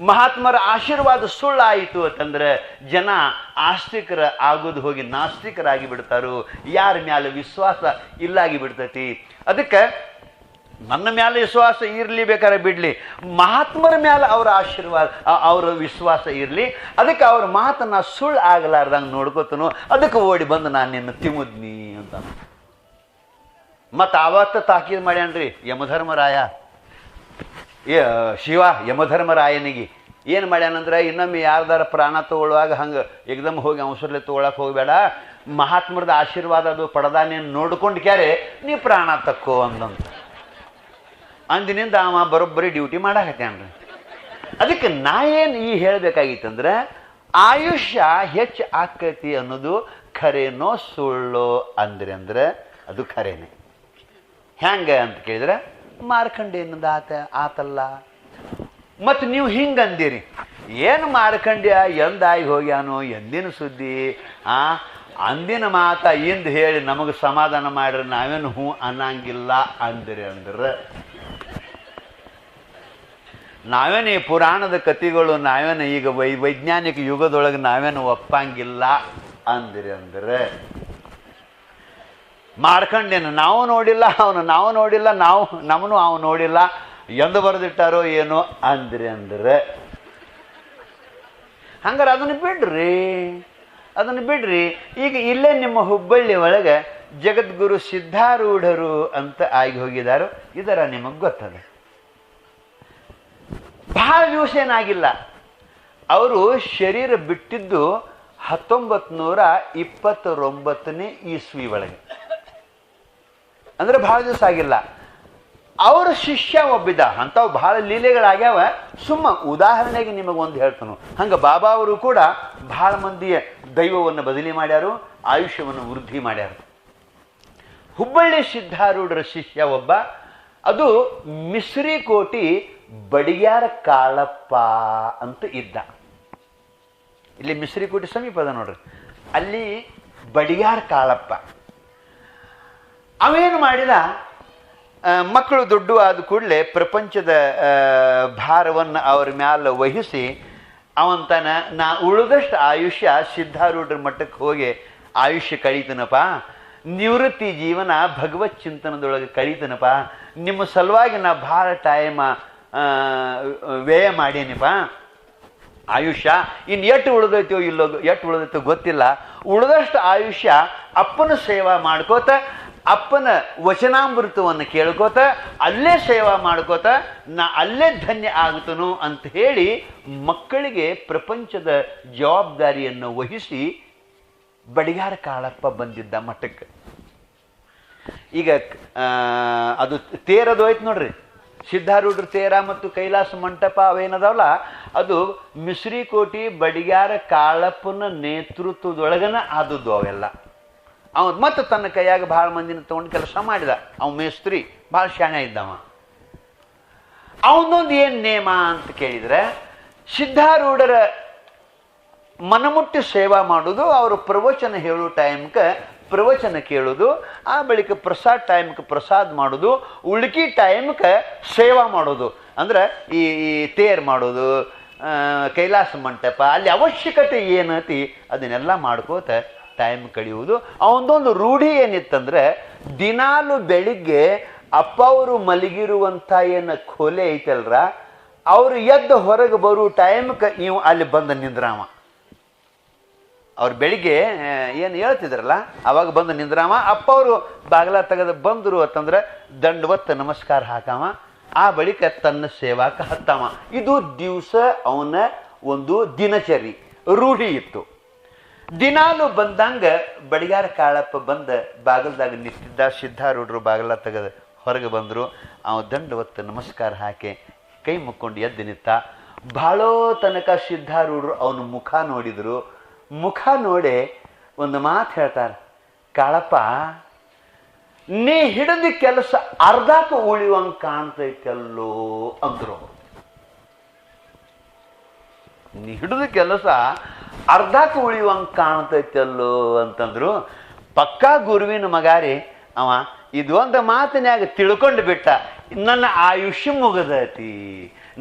ಮಹಾತ್ಮರ ಆಶೀರ್ವಾದ ಸುಳ್ಳಾಯಿತು ಅಂತಂದ್ರೆ ಜನ ಆಸ್ತಿಕರ ಆಗೋದು ಹೋಗಿ ನಾಸ್ತಿಕರಾಗಿ ಬಿಡ್ತಾರೋ, ಯಾರ ಮ್ಯಾಲೆ ವಿಶ್ವಾಸ ಇಲ್ಲಾಗಿ ಬಿಡ್ತೈತಿ. ಅದಕ್ಕೆ ನನ್ನ ಮ್ಯಾಲೆ ವಿಶ್ವಾಸ ಇರಲಿ, ಬೇಕಾದ್ರೆ ಬಿಡ್ಲಿ, ಮಹಾತ್ಮರ ಮ್ಯಾಲೆ ಅವರ ಆಶೀರ್ವಾದ ಅವರ ವಿಶ್ವಾಸ ಇರಲಿ. ಅದಕ್ಕೆ ಅವ್ರ ಮಾತನ್ನ ಸುಳ್ಳು ಆಗಲಾರ್ದಂಗೆ ನೋಡ್ಕೋತನು. ಅದಕ್ಕೆ ಓಡಿ ಬಂದು ನಾನು ನಿನ್ನ ತಿಮ್ಮದ್ನಿ ಅಂತ. ಮತ್ತು ಆವತ್ತು ತಾಕೀದು ಮಾಡ್ಯಾನ್ರಿ ಯಮಧರ್ಮರಾಯ. ಶಿವ ಯಮಧರ್ಮರಾಯನಿಗೆ ಏನು ಮಾಡ್ಯಾನಂದ್ರೆ, ಇನ್ನೊಮ್ಮೆ ಯಾರ್ದಾರ ಪ್ರಾಣ ತಗೊಳ್ಳುವಾಗ ಹಂಗೆ ಎಕ್ದಮ್ ಹೋಗಿ ಅವಸರಲೆ ತೊಗೊಳಕ್ಕೆ ಹೋಗಬೇಡ, ಮಹಾತ್ಮರದ ಆಶೀರ್ವಾದ ಅದು ಪಡೆದಾನೇನು ನೋಡ್ಕೊಂಡು ಕ್ಯಾರೆ ನೀ ಪ್ರಾಣ ತಕ್ಕೋ ಅಂದಂತ. ಅಂದಿನಿಂದ ಅವ ಬರೋಬ್ಬರಿ ಡ್ಯೂಟಿ ಮಾಡಾಕತ್ಯಾನ್ರಿ. ಅದಕ್ಕೆ ನಾ ಏನು ಈ ಹೇಳಬೇಕಾಗಿತ್ತಂದ್ರೆ, ಆಯುಷ್ಯ ಹೆಚ್ಚು ಆಕೈತಿ ಅನ್ನೋದು ಖರೇನೋ ಸುಳ್ಳೋ ಅಂದ್ರೆ ಅದು ಖರೇನೆ. ಹೆಂಗೆ ಅಂತ ಕೇಳಿದ್ರೆ, ಮಾರ್ಕಂಡೇಯನದ ಆತಲ್ಲ. ಮತ್ತು ನೀವು ಹಿಂಗೆ ಅಂದಿರಿ, ಏನು ಮಾರ್ಕಂಡ್ಯ ಎಂದಾಗಿ ಹೋಗ್ಯಾನೋ, ಎಂದಿನ ಸುದ್ದಿ, ಅಂದಿನ ಮಾತ ಇಂದು ಹೇಳಿ ನಮಗೆ ಸಮಾಧಾನ ಮಾಡ್ರೆ ನಾವೇನು ಹ್ಞೂ ಅನ್ನಂಗಿಲ್ಲ ಅಂದಿರಿ. ಅಂದ್ರೆ ನಾವೇನು ಈ ಪುರಾಣದ ಕಥೆಗಳು ನಾವೇನು ಈಗ ವೈಜ್ಞಾನಿಕ ಯುಗದೊಳಗೆ ನಾವೇನು ಒಪ್ಪಂಗಿಲ್ಲ ಅಂದಿರಿ. ಅಂದ್ರೆ ಮಾರ್ಕಂಡೇನ ನಾವು ನೋಡಿಲ್ಲ, ನಾವು ನೋಡಿಲ್ಲ, ನಮ್ಮನ್ನು ಅವು ನೋಡಿಲ್ಲ, ಎಂದು ಬರೆದಿಟ್ಟಾರೋ ಏನೋ ಅಂದ್ರಿ. ಅಂದ್ರೆ ಹಂಗಾರೆ ಅದನ್ನು ಬಿಡ್ರಿ. ಈಗ ಇಲ್ಲೇ ನಿಮ್ಮ ಹುಬ್ಬಳ್ಳಿ ಒಳಗೆ ಜಗದ್ಗುರು ಸಿದ್ಧಾರೂಢರು ಅಂತ ಆಗಿ ಹೋಗಿದಾರೋ, ಇದರ ನಿಮಗೆ ಗೊತ್ತದ. ಬಹಳ ದಿವಸ ಏನಾಗಿಲ್ಲ, ಅವರು ಶರೀರ ಬಿಟ್ಟಿದ್ದು 1929ನೇ ಇಸ್ವಿ ಒಳಗೆ. ಅಂದ್ರೆ ಬಹಳ ದಿವಸ ಆಗಿಲ್ಲ. ಅವರ ಶಿಷ್ಯ ಒಬ್ಬಿದ್ದ. ಅಂಥವು ಬಹಳ ಲೀಲೆಗಳಾಗ್ಯಾವ. ಸುಮ್ಮ ಉದಾಹರಣೆಗೆ ನಿಮಗೊಂದು ಹೇಳ್ತಾನು. ಹಂಗೆ ಬಾಬಾ ಅವರು ಕೂಡ ಭಾಳ ಮಂದಿಯ ದೈವವನ್ನು ಬದಲಿ ಮಾಡ್ಯಾರು, ಆಯುಷ್ಯವನ್ನು ವೃದ್ಧಿ ಮಾಡ್ಯಾರ. ಹುಬ್ಬಳ್ಳಿ ಸಿದ್ಧಾರೂಢರ ಶಿಷ್ಯ ಒಬ್ಬ, ಅದು ಮಿಸ್ರಿಕೋಟಿ ಬಡಿಯಾರ ಕಾಳಪ್ಪ ಅಂತ ಇದ್ದ. ಇಲ್ಲಿ ಮಿಸ್ರಿಕೋಟಿ ಸಮೀಪ ಅದ ನೋಡ್ರಿ, ಅಲ್ಲಿ ಬಡಿಯಾರ ಕಾಳಪ್ಪ ಅವೇನು ಮಾಡಿದ, ಮಕ್ಕಳು ದೊಡ್ಡ ಆದ ಕೂಡಲೇ ಪ್ರಪಂಚದ ಭಾರವನ್ನು ಅವ್ರ ಮ್ಯಾಲ ವಹಿಸಿ ಅವಂತನ ನಾ ಉಳಿದಷ್ಟು ಆಯುಷ್ಯ ಸಿದ್ಧಾರೂಢರ ಮಟ್ಟಕ್ಕೆ ಹೋಗಿ ಆಯುಷ್ಯ ಕಳೀತನಪ್ಪ, ನಿವೃತ್ತಿ ಜೀವನ ಭಗವತ್ ಚಿಂತನದೊಳಗೆ ಕಳೀತನಪ್ಪ, ನಿಮ್ಮ ಸಲುವಾಗಿ ನಾ ಭಾಳ ಟೈಮ ವ್ಯಯ ಮಾಡೇನಪ್ಪ, ಆಯುಷ್ಯ ಇನ್ನು ಎಷ್ಟು ಉಳಿದೈತೋ ಇಲ್ಲೋ ಎಷ್ಟು ಉಳಿದೈತೋ ಗೊತ್ತಿಲ್ಲ, ಉಳಿದಷ್ಟು ಆಯುಷ್ಯ ಅಪ್ಪನ ಸೇವಾ ಮಾಡ್ಕೋತ ಅಪ್ಪನ ವಚನಾಮೃತವನ್ನು ಕೇಳ್ಕೋತ ಅಲ್ಲೇ ಸೇವಾ ಮಾಡ್ಕೋತ ನಾ ಅಲ್ಲೇ ಧನ್ಯ ಆಗ್ತನು ಅಂತ ಹೇಳಿ ಮಕ್ಕಳಿಗೆ ಪ್ರಪಂಚದ ಜವಾಬ್ದಾರಿಯನ್ನು ವಹಿಸಿ ಬಡಿಗಾರ ಕಾಳಪ್ಪ ಬಂದಿದ್ದ ಮಠಕ್ಕೆ. ಈಗ ಅದು ತೇರದು ಹೋಯ್ತು ನೋಡ್ರಿ, ಸಿದ್ಧಾರೂಢರ ತೇರ ಮತ್ತು ಕೈಲಾಸ ಮಂಟಪ ಅವೇನದಾವಲ್ಲ, ಅದು ಮಿಸ್ರಿಕೋಟಿ ಬಡಿಗಾರ ಕಾಳಪ್ಪನ ನೇತೃತ್ವದೊಳಗನ ಆದದ್ದು ಅವೆಲ್ಲ. ಅವನು ಮತ್ತೆ ತನ್ನ ಕೈಯಾಗ ಭಾಳ ಮಂದಿನ ತೊಗೊಂಡು ಕೆಲಸ ಮಾಡಿದ. ಅವ ಮೇಸ್ತ್ರಿ ಭಾಳ ಶಾಣೆ ಇದ್ದವ. ಅವನೊಂದು ಏನು ನೇಮ ಅಂತ ಕೇಳಿದರೆ, ಸಿದ್ಧಾರೂಢರ ಮನಮುಟ್ಟಿ ಸೇವಾ ಮಾಡೋದು, ಅವರು ಪ್ರವಚನ ಹೇಳೋ ಟೈಮ್ಗೆ ಪ್ರವಚನ ಕೇಳೋದು, ಆ ಬಳಿಕ ಪ್ರಸಾದ ಟೈಮ್ಗೆ ಪ್ರಸಾದ ಮಾಡೋದು, ಉಳ್ಕಿ ಟೈಮ್ಗೆ ಸೇವಾ ಮಾಡೋದು. ಅಂದ್ರೆ ಈ ತೇರ್ ಮಾಡೋದು, ಕೈಲಾಸ ಮಂಟಪ ಅಲ್ಲಿ ಅವಶ್ಯಕತೆ ಏನತಿ ಅದನ್ನೆಲ್ಲ ಮಾಡ್ಕೋತ ಟೈಮ್ ಕಳೆಯುವುದು. ಅವನದೊಂದು ರೂಢಿ ಏನಿತ್ತಂದ್ರೆ, ದಿನಾಲು ಬೆಳಿಗ್ಗೆ ಅಪ್ಪ ಅವರು ಮಲಗಿರುವಂಥ ಏನು ಕೊಲೆ ಐತಲ್ರ, ಅವರು ಎದ್ದು ಹೊರಗೆ ಬರೋ ಟೈಮ್ಗೆ ಇವು ಅಲ್ಲಿ ಬಂದ ನಿಂದ್ರಾಮ. ಅವ್ರು ಬೆಳಿಗ್ಗೆ ಏನು ಹೇಳ್ತಿದ್ರಲ್ಲ ಅವಾಗ ಬಂದು ನಿಂದ್ರಾಮ. ಅಪ್ಪ ಅವರು ಬಾಗಿಲ ತೆಗೆದು ಬಂದರು ಅಂತಂದ್ರೆ ದಂಡವತ್ತ ನಮಸ್ಕಾರ ಹಾಕವ, ಆ ಬಳಿಕ ತನ್ನ ಸೇವಾಕ ಹತ್ತವ. ಇದು ದಿವಸ ಅವನ ಒಂದು ದಿನಚರಿ ರೂಢಿ ಇತ್ತು. ದಿನಾಲು ಬಂದಂಗ ಬಡಿಗಾರ ಕಾಳಪ್ಪ ಬಂದ ಬಾಗಿಲ್ದಾಗ ನಿಂತಿದ್ದ. ಸಿದ್ಧಾರೂಢರು ಬಾಗಿಲ ತೆಗೆದು ಹೊರಗೆ ಬಂದರು. ಅವ ದಂಡವತ್ತ ನಮಸ್ಕಾರ ಹಾಕಿ ಕೈ ಮುಕ್ಕೊಂಡು ಎದ್ದು ನಿಂತ. ಭಾಳೋ ತನಕ ಸಿದ್ಧಾರೂಢರು ಅವನ ಮುಖ ನೋಡಿದರು. ಮುಖ ನೋಡಿ ಒಂದು ಮಾತು ಹೇಳ್ತಾರೆ, ಕಾಳಪ್ಪ ನೀ ಹಿಡಿದ ಕೆಲಸ ಅರ್ಧಕ್ಕೆ ಉಳಿಯುವಂಗೆ ಕಾಣ್ತೈತಲ್ಲೋ ಅಂದರು. ನೀ ಹಿಡಿದ ಕೆಲಸ ಅರ್ಧಕ್ಕೆ ಉಳಿಯುವಂಗೆ ಕಾಣ್ತೈತಲ್ಲೋ ಅಂತಂದ್ರು. ಪಕ್ಕಾ ಗುರುವಿನ ಮಗಾರಿ ಅವ ಇದೊಂದು ಮಾತಿನ್ಯಾಗ ತಿಳ್ಕೊಂಡು ಬಿಟ್ಟ, ನನ್ನ ಆಯುಷ್ಯ ಮುಗದೈತಿ,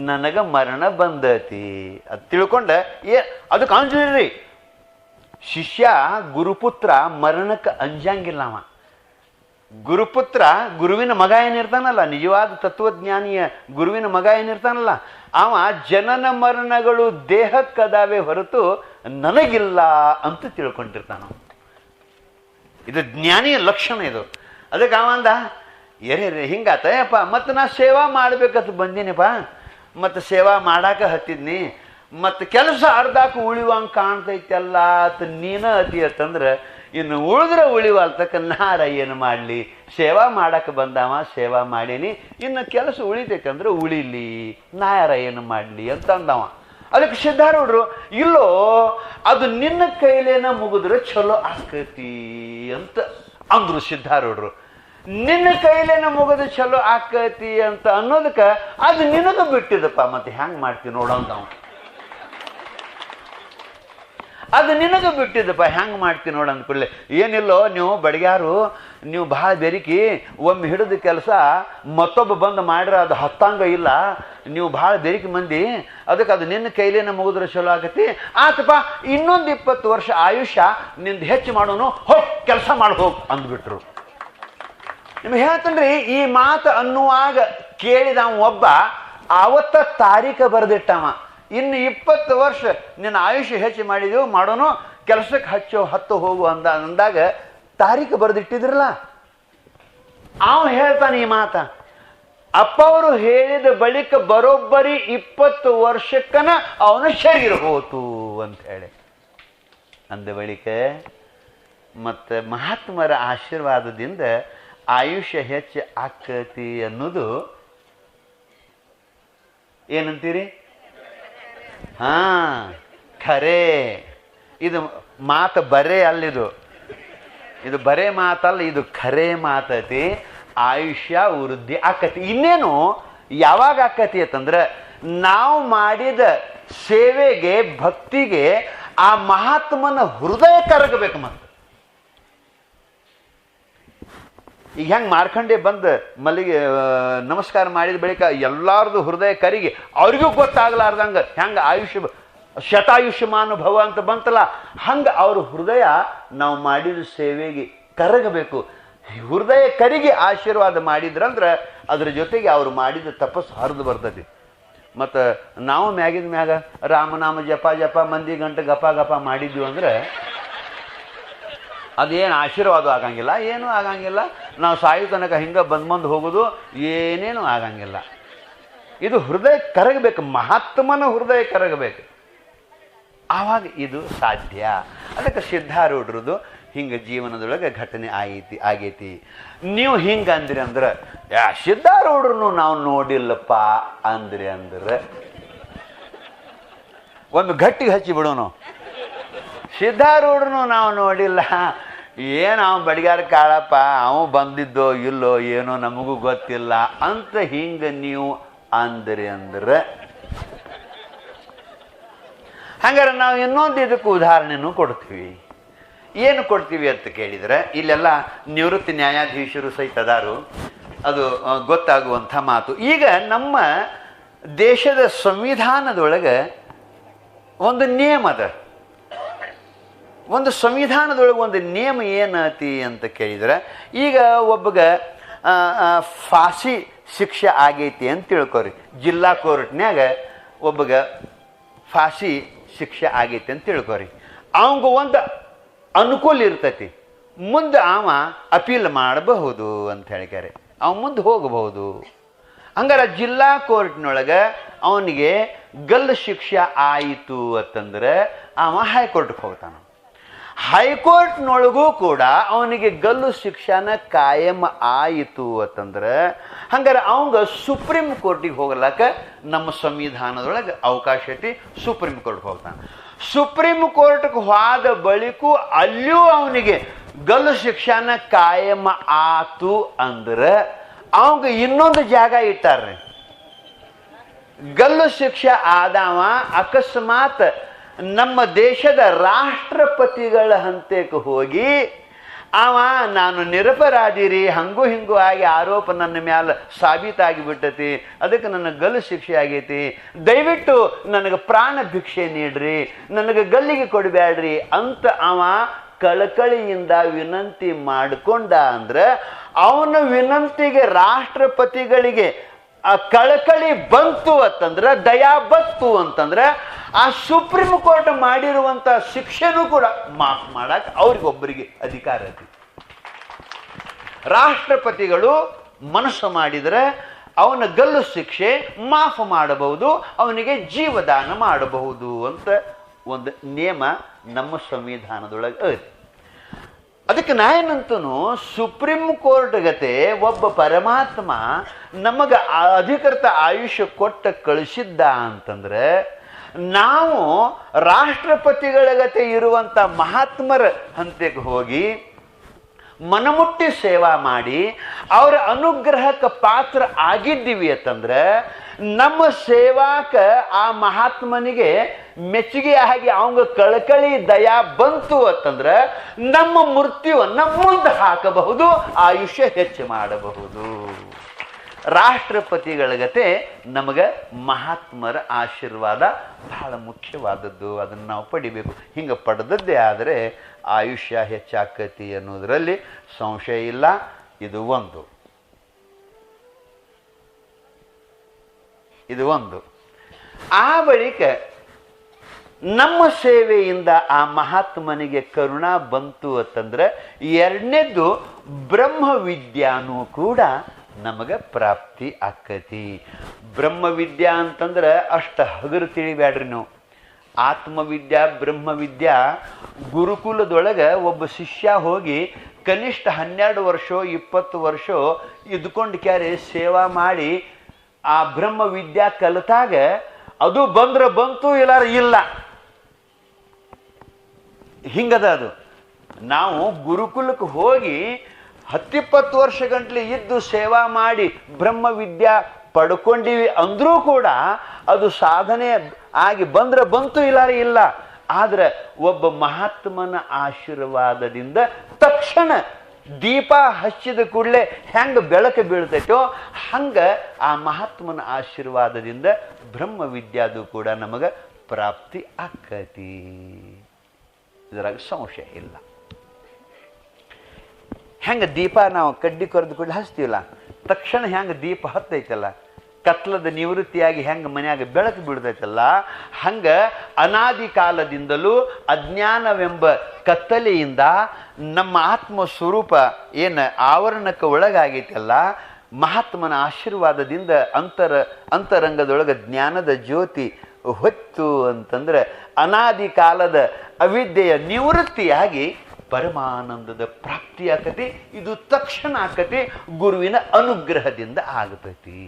ನನಗೆ ಮರಣ ಬಂದೈತಿ ಅದು ತಿಳ್ಕೊಂಡ. ಅದಕ್ಕೆ ಅಂಜಲಿರಿ, ಶಿಷ್ಯ ಗುರುಪುತ್ರ ಮರಣಕ್ಕೆ ಅಂಜಂಗಿಲ್ಲ. ಅವ ಗುರುಪುತ್ರ ಗುರುವಿನ ಮಗ ಏನಿರ್ತಾನಲ್ಲ, ನಿಜವಾದ ತತ್ವಜ್ಞಾನಿಯ ಗುರುವಿನ ಮಗ ಏನಿರ್ತಾನಲ್ಲ, ಅವ ಜನನ ಮರಣಗಳು ದೇಹಕ್ಕದಾವೆ ಹೊರತು ನನಗಿಲ್ಲ ಅಂತ ತಿಳ್ಕೊಂಡಿರ್ತಾನ. ಇದು ಜ್ಞಾನಿಯ ಲಕ್ಷಣ ಇದು. ಅದಕ್ಕೆ ಅವಂದ ಎರೆ ಹಿಂಗಾತಯಪ್ಪ, ಮತ್ತು ನಾ ಸೇವಾ ಮಾಡ್ಬೇಕಂತ ಬಂದೀನಿಪ್ಪ, ಮತ್ತು ಸೇವಾ ಮಾಡಾಕ ಹತ್ತಿದ್ನಿ, ಮತ್ತು ಕೆಲಸ ಅರ್ಧಾಕ ಉಳಿವಂಗೆ ಕಾಣ್ತೈತಲ್ಲ ಅಂತ ನೀನ ಅತಿ ಅಂತಂದ್ರೆ ಇನ್ನು ಉಳಿದ್ರೆ ಉಳಿವಲ್ತಕ್ಕ ನಾರ ಏನು ಮಾಡಲಿ, ಸೇವಾ ಮಾಡಕ್ಕೆ ಬಂದವ ಸೇವಾ ಮಾಡೀನಿ, ಇನ್ನು ಕೆಲಸ ಉಳಿತೈತೆ ಅಂದ್ರೆ ಉಳಿಲಿ, ನಾರ ಏನು ಮಾಡಲಿ ಅಂತ ಅಂದವ. ಅದಕ್ಕೆ ಸಿದ್ಧಾರೂಢರು ಇಲ್ಲೋ ಅದು ನಿನ್ನ ಕೈಲೇನ ಮುಗಿದ್ರೆ ಚಲೋ ಆಕತಿ ಅಂತ ಅಂದ್ರು. ಸಿದ್ಧಾರೂಢರು ನಿನ್ನ ಕೈಲೇನ ಮುಗಿದ್ರೆ ಚಲೋ ಆಕತಿ ಅಂತ ಅನ್ನೋದಕ್ಕೆ ಅದು ನಿನಗೆ ಬಿಟ್ಟಿದಪ್ಪ, ಮತ್ತೆ ಹೆಂಗೆ ಮಾಡ್ತೀವಿ ನೋಡಂದವ. ಅದು ನಿನಗೆ ಬಿಟ್ಟಿದ್ದಪ್ಪ, ಹೆಂಗೆ ಮಾಡ್ತೀನಿ ನೋಡು ಅಂದ್ಕೊಳ್ಳಿ. ಏನಿಲ್ಲೋ ನೀವು ಬಡಿಗಾರು, ನೀವು ಭಾಳ ಬೆರಿಕಿ, ಒಮ್ಮೆ ಹಿಡಿದ ಕೆಲಸ ಮತ್ತೊಬ್ಬ ಬಂದು ಮಾಡ್ರೆ ಅದು ಹತ್ತಂಗ ಇಲ್ಲ, ನೀವು ಭಾಳ ಬೆರಿಕಿ ಮಂದಿ, ಅದಕ್ಕೆ ಅದು ನಿನ್ನ ಕೈಲೇನ ಮುಗಿದ್ರೆ ಚಲೋ ಆಗತಿ. ಆತಪ್ಪ ಇನ್ನೊಂದು 20 ವರ್ಷ ಆಯುಷ್ಯ ನಿಂದು ಹೆಚ್ಚು ಮಾಡೋನು, ಹೋಗಿ ಕೆಲಸ ಮಾಡಿ ಹೋಗಿ ಅಂದ್ಬಿಟ್ರು. ನಿಮ್ಗೆ ಹೇಳ್ತನ್ರಿ, ಈ ಮಾತು ಅನ್ನುವಾಗ ಕೇಳಿದ ಒಬ್ಬ ಆವತ್ತ ತಾರೀಖ ಬರೆದಿಟ್ಟವ, ಇನ್ನು 20 ವರ್ಷ ನಿನ್ನ ಆಯುಷ್ಯ ಹೆಚ್ಚು ಮಾಡಿದೆವು, ಮಾಡೋನು ಕೆಲಸಕ್ಕೆ ಹತ್ತು ಹೋಗು ಅಂದಾಗ ತಾರೀಖು ಬರೆದಿಟ್ಟಿದ್ರಲ್ಲ. ಅವ ಹೇಳ್ತಾನೆ ಈ ಮಾತ, ಅಪ್ಪ ಅವರು ಹೇಳಿದ ಬಳಿಕ ಬರೋಬ್ಬರಿ 20 ವರ್ಷಕ್ಕನ ಅವನ ಶರೀರ ಹೋತು ಅಂತ ಹೇಳಿ ಅಂದ ಬಳಿಕ ಮತ್ತು ಮಹಾತ್ಮರ ಆಶೀರ್ವಾದದಿಂದ ಆಯುಷ್ಯ ಹೆಚ್ಚು ಆಕತಿ ಅನ್ನೋದು ಏನಂತೀರಿ? ಖರೆ. ಇದು ಮಾತು ಬರೇ ಅಲ್ಲಿದು, ಇದು ಬರೇ ಮಾತಲ್ಲ, ಇದು ಖರೇ ಮಾತತಿ. ಆಯುಷ್ಯ ವೃದ್ಧಿ ಆಕತಿ. ಇನ್ನೇನು ಯಾವಾಗ ಆಕತಿ ಅಂತಂದ್ರೆ ನಾವು ಮಾಡಿದ ಸೇವೆಗೆ ಭಕ್ತಿಗೆ ಆ ಮಹಾತ್ಮನ ಹೃದಯ ಕರಗಬೇಕು. ಮತ್ತೆ ಈಗ ಹೆಂಗೆ ಮಾರ್ಕಂಡೆ ಬಂದು ಮಲ್ಲಿಗೆ ನಮಸ್ಕಾರ ಮಾಡಿದ ಬಳಿಕ ಎಲ್ಲಾರ್ದು ಹೃದಯ ಕರಿಗೆ ಅವ್ರಿಗೂ ಗೊತ್ತಾಗ್ಲಾರ್ದಂಗೆ ಹೆಂಗೆ ಆಯುಷ್ಯ ಶತಾಯುಷ್ಯಮಾನ ಭವ ಅಂತ ಬಂತಲ್ಲ, ಹಂಗೆ ಅವ್ರ ಹೃದಯ ನಾವು ಮಾಡಿದ ಸೇವೆಗೆ ಕರಗಬೇಕು. ಹೃದಯ ಕರಿಗೆ ಆಶೀರ್ವಾದ ಮಾಡಿದ್ರಂದ್ರೆ ಅದ್ರ ಜೊತೆಗೆ ಅವ್ರು ಮಾಡಿದ ತಪಸ್ಸು ಹರಿದು ಬರ್ತೈತಿ. ಮತ್ತು ನಾವು ಮ್ಯಾಗಿನ ಮ್ಯಾಗ ರಾಮನಾಮ ಜಪ ಮಂದಿ ಗಂಟೆ ಗಪ ಮಾಡಿದ್ವಿ ಅಂದ್ರೆ ಅದೇನು ಆಶೀರ್ವಾದ ಆಗಂಗಿಲ್ಲ, ಏನೂ ಆಗಂಗಿಲ್ಲ. ನಾವು ಸಾಯೋ ತನಕ ಹಿಂಗೆ ಬಂದು ಹೋಗೋದು ಏನೇನು ಆಗಂಗಿಲ್ಲ. ಇದು ಹೃದಯ ಕರಗಬೇಕು, ಮಹಾತ್ಮನ ಹೃದಯ ಕರಗಬೇಕು, ಆವಾಗ ಇದು ಸಾಧ್ಯ. ಅದಕ್ಕೆ ಸಿದ್ಧಾರೂಢರದು ಹಿಂಗೆ ಜೀವನದೊಳಗೆ ಘಟನೆ ಆಗೈತಿ. ನೀವು ಹಿಂಗೆ ಅಂದ್ರಿ ಅಂದ್ರೆ ಸಿದ್ಧಾರೂಢರನ್ನು ನಾವು ನೋಡಿಲ್ಲಪ್ಪ ಅಂದ್ರಿ ಅಂದ್ರೆ ಒಂದು ಗಟ್ಟಿಗೆ ಹಚ್ಚಿ ಬಿಡೋನು. ಸಿದ್ಧಾರೂಢರನ್ನು ನಾವು ನೋಡಿಲ್ಲ, ಏನು ಅವ ಬಡಿಗಾರ ಕಾಳಪ್ಪ, ಅವ ಬಂದಿದ್ದೋ ಇಲ್ಲೋ ಏನೋ ನಮಗೂ ಗೊತ್ತಿಲ್ಲ ಅಂತ ಹಿಂಗೆ ನೀವು ಅಂದ್ರಿ ಅಂದ್ರೆ ಹಂಗಾರೆ ನಾವು ಇನ್ನೊಂದು ಇದಕ್ಕೆ ಉದಾಹರಣೆನೂ ಕೊಡ್ತೀವಿ. ಏನು ಕೊಡ್ತೀವಿ ಅಂತ ಕೇಳಿದರೆ ಇಲ್ಲೆಲ್ಲ ನಿವೃತ್ತಿ ನ್ಯಾಯಾಧೀಶರು ಸಹಿತ ಅದಾರು, ಅದು ಗೊತ್ತಾಗುವಂಥ ಮಾತು. ಈಗ ನಮ್ಮ ದೇಶದ ಸಂವಿಧಾನದೊಳಗೆ ಒಂದು ನಿಯಮ ಅದ. ಒಂದು ಸಂವಿಧಾನದೊಳಗೆ ಒಂದು ನಿಯಮ ಏನತಿ ಅಂತ ಕೇಳಿದ್ರೆ, ಈಗ ಒಬ್ಬಗ ಫಾಸಿ ಶಿಕ್ಷೆ ಆಗೈತಿ ಅಂತ ತಿಳ್ಕೊರಿ. ಜಿಲ್ಲಾ ಕೋರ್ಟ್ನ್ಯಾಗ ಒಬ್ಬಗ ಫಾಸಿ ಶಿಕ್ಷೆ ಆಗೈತಿ ಅಂತ ತಿಳ್ಕೊರಿ. ಅವಂಗ ಒಂದು ಅನುಕೂಲ ಇರ್ತೈತಿ, ಮುಂದೆ ಅವ ಅಪೀಲ್ ಮಾಡಬಹುದು ಅಂತ ಹೇಳ್ತಾರೆ, ಅವ ಮುಂದೆ ಹೋಗಬಹುದು. ಹಂಗಾರೆ ಜಿಲ್ಲಾ ಕೋರ್ಟ್ನೊಳಗೆ ಅವನಿಗೆ ಗಲ್ಲು ಶಿಕ್ಷೆ ಆಯಿತು ಅಂತಂದ್ರೆ ಅವ ಹೈಕೋರ್ಟ್ಗೆ ಹೋಗ್ತಾನ. ಹೈಕೋರ್ಟ್ನೊಳಗೂ ಕೂಡ ಅವನಿಗೆ ಗಲ್ಲು ಶಿಕ್ಷಣ ಕಾಯಂ ಆಯಿತು ಅಂತಂದ್ರೆ ಹಂಗಾರೆ ಅವಂಗ ಸುಪ್ರೀಂ ಕೋರ್ಟಿಗೆ ಹೋಗ್ಲಕ್ಕ ನಮ್ಮ ಸಂವಿಧಾನದೊಳಗೆ ಅವಕಾಶ ಐತಿ. ಸುಪ್ರೀಂ ಕೋರ್ಟ್ಗೆ ಹೋಗ್ತಾನೆ. ಸುಪ್ರೀಂ ಕೋರ್ಟ್ಗೆ ಹೋದ ಬಳಿಕೂ ಅಲ್ಲಿಯೂ ಅವನಿಗೆ ಗಲ್ಲು ಶಿಕ್ಷಣ ಕಾಯಂ ಆತು ಅಂದ್ರೆ ಅವಂಗ ಇನ್ನೊಂದು ಜಾಗ ಇಟ್ಟಾರ್ರಿ. ಗಲ್ಲು ಶಿಕ್ಷೆ ಆದವ ಅಕಸ್ಮಾತ್ ನಮ್ಮ ದೇಶದ ರಾಷ್ಟ್ರಪತಿಗಳ ಹಂತಕ್ಕೆ ಹೋಗಿ ಅವ ನಾನು ನಿರಪರಾಧಿರಿ ಹಂಗೂ ಹಿಂಗೂ ಆಗಿ ಆರೋಪ ನನ್ನ ಮ್ಯಾಲ ಸಾಬೀತಾಗಿಬಿಟ್ಟತಿ, ಅದಕ್ಕೆ ನನ್ನ ಗಲ್ಲು ಶಿಕ್ಷೆ ಆಗೈತಿ, ದಯವಿಟ್ಟು ನನಗೆ ಪ್ರಾಣ ಭಿಕ್ಷೆ ನೀಡ್ರಿ, ನನಗೆ ಗಲ್ಲಿಗೆ ಕೊಡಬೇಡ್ರಿ ಅಂತ ಅವ ಕಳಕಳಿಯಿಂದ ವಿನಂತಿ ಮಾಡಿಕೊಂಡ ಅಂದ್ರೆ ಅವನ ವಿನಂತಿಗೆ ರಾಷ್ಟ್ರಪತಿಗಳಿಗೆ ಆ ಕಳಕಳಿ ಬಂತು ಅಂತಂದ್ರೆ, ದಯಾ ಬಂತು ಅಂತಂದ್ರೆ ಆ ಸುಪ್ರೀಂ ಕೋರ್ಟ್ ಮಾಡಿರುವಂತ ಶಿಕ್ಷೆನೂ ಕೂಡ ಮಾಫ್ ಮಾಡಕ್ ಅವ್ರಿಗೊಬ್ಬರಿಗೆ ಅಧಿಕಾರ ಐತಿ. ರಾಷ್ಟ್ರಪತಿಗಳು ಮನಸ್ಸು ಮಾಡಿದರೆ ಅವನ ಗಲ್ಲು ಶಿಕ್ಷೆ ಮಾಫ್ ಮಾಡಬಹುದು, ಅವನಿಗೆ ಜೀವದಾನ ಮಾಡಬಹುದು ಅಂತ ಒಂದು ನಿಯಮ ನಮ್ಮ ಸಂವಿಧಾನದೊಳಗೆ ಐತಿ. ಅದಕ್ಕೆ ನಾ ಏನಂತನು ಸುಪ್ರೀಂ ಕೋರ್ಟ್ ಗತೆ ಒಬ್ಬ ಪರಮಾತ್ಮ ನಮಗೆ ಅಧಿಕೃತ ಆಯುಷ್ಯ ಕೊಟ್ಟ ಕಳಿಸಿದ್ದ ಅಂತಂದ್ರೆ ನಾವು ರಾಷ್ಟ್ರಪತಿಗಳ ಗತೆ ಇರುವಂಥ ಮಹಾತ್ಮರ ಹಂತಕ್ಕೆ ಹೋಗಿ ಮನಮುಟ್ಟಿ ಸೇವಾ ಮಾಡಿ ಅವರ ಅನುಗ್ರಹಕ್ಕೆ ಪಾತ್ರ ಆಗಿದ್ದೀವಿ ಅಂತಂದ್ರೆ ನಮ್ಮ ಸೇವಾಕ ಆ ಮಹಾತ್ಮನಿಗೆ ಮೆಚ್ಚುಗೆ ಆಗಿ ಅವಂಗ ಕಳಕಳಿ ದಯಾ ಬಂತು ಅಂತಂದ್ರೆ ನಮ್ಮ ಮೃತ್ಯುವನ್ನ ಮುಂದೆ ಹಾಕಬಹುದು, ಆಯುಷ್ಯ ಹೆಚ್ಚು ಮಾಡಬಹುದು. ರಾಷ್ಟ್ರಪತಿಗಳ ಗತೆ ನಮಗೆ ಮಹಾತ್ಮರ ಆಶೀರ್ವಾದ ಬಹಳ ಮುಖ್ಯವಾದದ್ದು, ಅದನ್ನು ನಾವು ಪಡಿಬೇಕು. ಹಿಂಗೆ ಪಡೆದದ್ದೇ ಆದರೆ ಆಯುಷ್ಯ ಹೆಚ್ಚಾಕತಿ ಅನ್ನೋದರಲ್ಲಿ ಸಂಶಯ ಇಲ್ಲ. ಇದು ಒಂದು. ಆ ಬಳಿಕ ನಮ್ಮ ಸೇವೆಯಿಂದ ಆ ಮಹಾತ್ಮನಿಗೆ ಕರುಣಾ ಬಂತು ಅಂತಂದ್ರೆ ಎರಡನೇದ್ದು ಬ್ರಹ್ಮವಿದ್ಯಾನೂ ಕೂಡ ನಮಗೆ ಪ್ರಾಪ್ತಿ ಆಕತಿ. ಬ್ರಹ್ಮವಿದ್ಯಾ ಅಂತಂದ್ರೆ ಅಷ್ಟು ಹಗರು ತಿಳಿಬೇಡ್ರಿ ನೀವು. ಆತ್ಮವಿದ್ಯಾ ಬ್ರಹ್ಮವಿದ್ಯಾ ಗುರುಕುಲದೊಳಗೆ ಒಬ್ಬ ಶಿಷ್ಯ ಹೋಗಿ ಕನಿಷ್ಠ 12 ವರ್ಷ 20 ವರ್ಷ ಇದ್ಕೊಂಡು ಕ್ಯಾರೆ ಸೇವಾ ಮಾಡಿ ಆ ಬ್ರಹ್ಮವಿದ್ಯಾ ಕಲಿತಾಗ ಅದು ಬಂದ್ರೆ ಬಂತು, ಇಲ್ಲಾರ ಇಲ್ಲ. ಹಿಂಗದ ಅದು. ನಾವು ಗುರುಕುಲಕ್ಕೆ ಹೋಗಿ 10-20 ವರ್ಷ ಗಂಟ್ಲೆ ಇದ್ದು ಸೇವಾ ಮಾಡಿ ಬ್ರಹ್ಮವಿದ್ಯಾ ಪಡ್ಕೊಂಡಿವಿ ಅಂದ್ರೂ ಕೂಡ ಅದು ಸಾಧನೆ ಆಗಿ ಬಂದ್ರೆ ಬಂತು, ಇಲ್ಲಾರೆ ಇಲ್ಲ. ಆದ್ರೆ ಒಬ್ಬ ಮಹಾತ್ಮನ ಆಶೀರ್ವಾದದಿಂದ ತಕ್ಷಣ ದೀಪ ಹಚ್ಚಿದ ಕೂಡಲೇ ಹೆಂಗೆ ಬೆಳಕು ಬೀಳ್ತೈತೋ ಹಂಗ ಆ ಮಹಾತ್ಮನ ಆಶೀರ್ವಾದದಿಂದ ಬ್ರಹ್ಮವಿದ್ಯಾದು ಕೂಡ ನಮಗೆ ಪ್ರಾಪ್ತಿ ಆಕತಿ. ಇದರಾಗ ಸಂಶಯ ಇಲ್ಲ. ಹೆಂಗೆ ದೀಪ ನಾವು ಕಡ್ಡಿ ಕೊರೆದು ಕೂಡ ಹಚ್ತೀವಲ್ಲ, ತಕ್ಷಣ ಹೆಂಗೆ ದೀಪ ಹತ್ತೈತಲ್ಲ, ಕತ್ಲದ ನಿವೃತ್ತಿಯಾಗಿ ಹೆಂಗೆ ಮನ್ಯಾಗ ಬೆಳಕು ಬೀಳ್ತೈತಲ್ಲ, ಹಂಗೆ ಅನಾದಿ ಕಾಲದಿಂದಲೂ ಅಜ್ಞಾನವೆಂಬ ಕತ್ತಲೆಯಿಂದ ನಮ್ಮ ಆತ್ಮ ಸ್ವರೂಪ ಏನು ಆವರಣಕ್ಕೆ ಒಳಗಾಗೈತಲ್ಲ, ಮಹಾತ್ಮನ ಆಶೀರ್ವಾದದಿಂದ ಅಂತರಂಗದೊಳಗೆ ಜ್ಞಾನದ ಜ್ಯೋತಿ ಹೊತ್ತು ಅಂತಂದ್ರೆ ಅನಾದಿ ಕಾಲದ ಅವಿದ್ಯೆಯ ನಿವೃತ್ತಿಯಾಗಿ ಪರಮಾನಂದದ ಪ್ರಾಪ್ತಿ ಆಕತಿ. ಇದು ತಕ್ಷಣ ಆಕತಿ, ಗುರುವಿನ ಅನುಗ್ರಹದಿಂದ ಆಗತೈತಿ.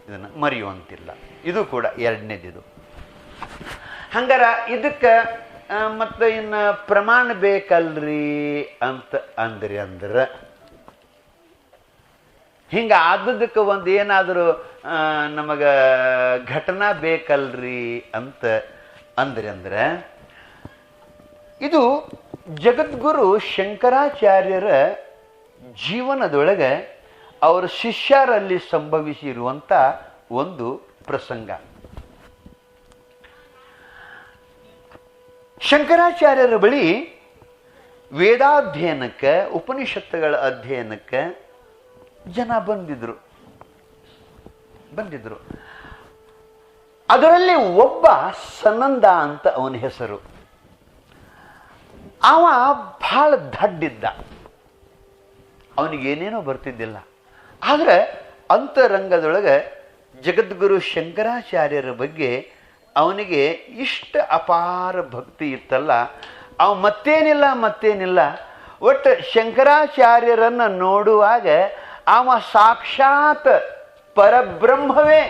ಇದನ್ನು ಮರೆಯುವಂತಿಲ್ಲ. ಇದು ಕೂಡ ಎರಡನೇದಿದು. ಹಂಗಾರ ಇದಕ್ಕೆ ಮತ್ತು ಇನ್ನು ಪ್ರಮಾಣ ಬೇಕಲ್ರಿ ಅಂತ ಅಂದ್ರೆ ಹಿಂಗೆ ಆದದಕ್ಕೆ ಒಂದು ಏನಾದರೂ ನಮಗೆ ಘಟನಾ ಬೇಕಲ್ರಿ ಅಂತ ಅಂದ್ರೆ ಇದು ಜಗದ್ಗುರು ಶಂಕರಾಚಾರ್ಯರ ಜೀವನದೊಳಗೆ ಅವರ ಶಿಷ್ಯರಲ್ಲಿ ಸಂಭವಿಸಿರುವಂಥ ಒಂದು ಪ್ರಸಂಗ. ಶಂಕರಾಚಾರ್ಯರ ಬಳಿ ವೇದಾಧ್ಯಯನಕ್ಕೆ, ಉಪನಿಷತ್ತುಗಳ ಅಧ್ಯಯನಕ್ಕೆ ಜನ ಬಂದಿದ್ರು. ಅದರಲ್ಲಿ ಒಬ್ಬ ಸನಂದ ಅಂತ ಅವನ ಹೆಸರು. ಅವ ಬಹಳ ದಡ್ಡಿದ್ದ, ಅವನಿಗೇನೇನೋ ಬರ್ತಿದ್ದಿಲ್ಲ. ಆದರೆ ಅಂತರಂಗದೊಳಗೆ ಜಗದ್ಗುರು ಶಂಕರಾಚಾರ್ಯರ ಬಗ್ಗೆ ಅವನಿಗೆ ಇಷ್ಟ ಅಪಾರ ಭಕ್ತಿ ಇತ್ತಲ್ಲ, ಅವ ಮತ್ತೇನಿಲ್ಲ ಒಟ್ಟು ಶಂಕರಾಚಾರ್ಯರನ್ನು ನೋಡುವಾಗ ಅವ ಸಾಕ್ಷಾತ್ ಪರಬ್ರಹ್ಮವೇ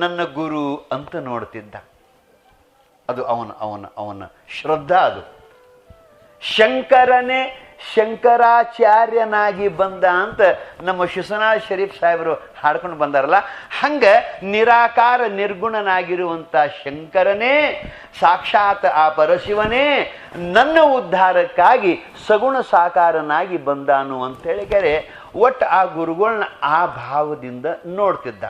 ನನ್ನ ಗುರು ಅಂತ ನೋಡ್ತಿದ್ದ. ಅದು ಅವನ ಶ್ರದ್ಧಾ. ಅದು ಶಂಕರನೇ ಶಂಕರಾಚಾರ್ಯನಾಗಿ ಬಂದ ಅಂತ ನಮ್ಮ ಶಿಸನಾಳ್ ಶರೀಫ್ ಸಾಹೇಬರು ಹಾಡ್ಕೊಂಡು ಬಂದಾರಲ್ಲ, ಹಂಗೆ ನಿರಾಕಾರ ನಿರ್ಗುಣನಾಗಿರುವಂಥ ಶಂಕರನೇ ಸಾಕ್ಷಾತ್ ಆ ಪರಶಿವನೇ ನನ್ನ ಉದ್ಧಾರಕ್ಕಾಗಿ ಸಗುಣ ಸಾಕಾರನಾಗಿ ಬಂದಾನು ಅಂತೇಳಿದರೆ ಒಟ್ಟು ಆ ಗುರುಗಳನ್ನ ಆ ಭಾವದಿಂದ ನೋಡ್ತಿದ್ದ.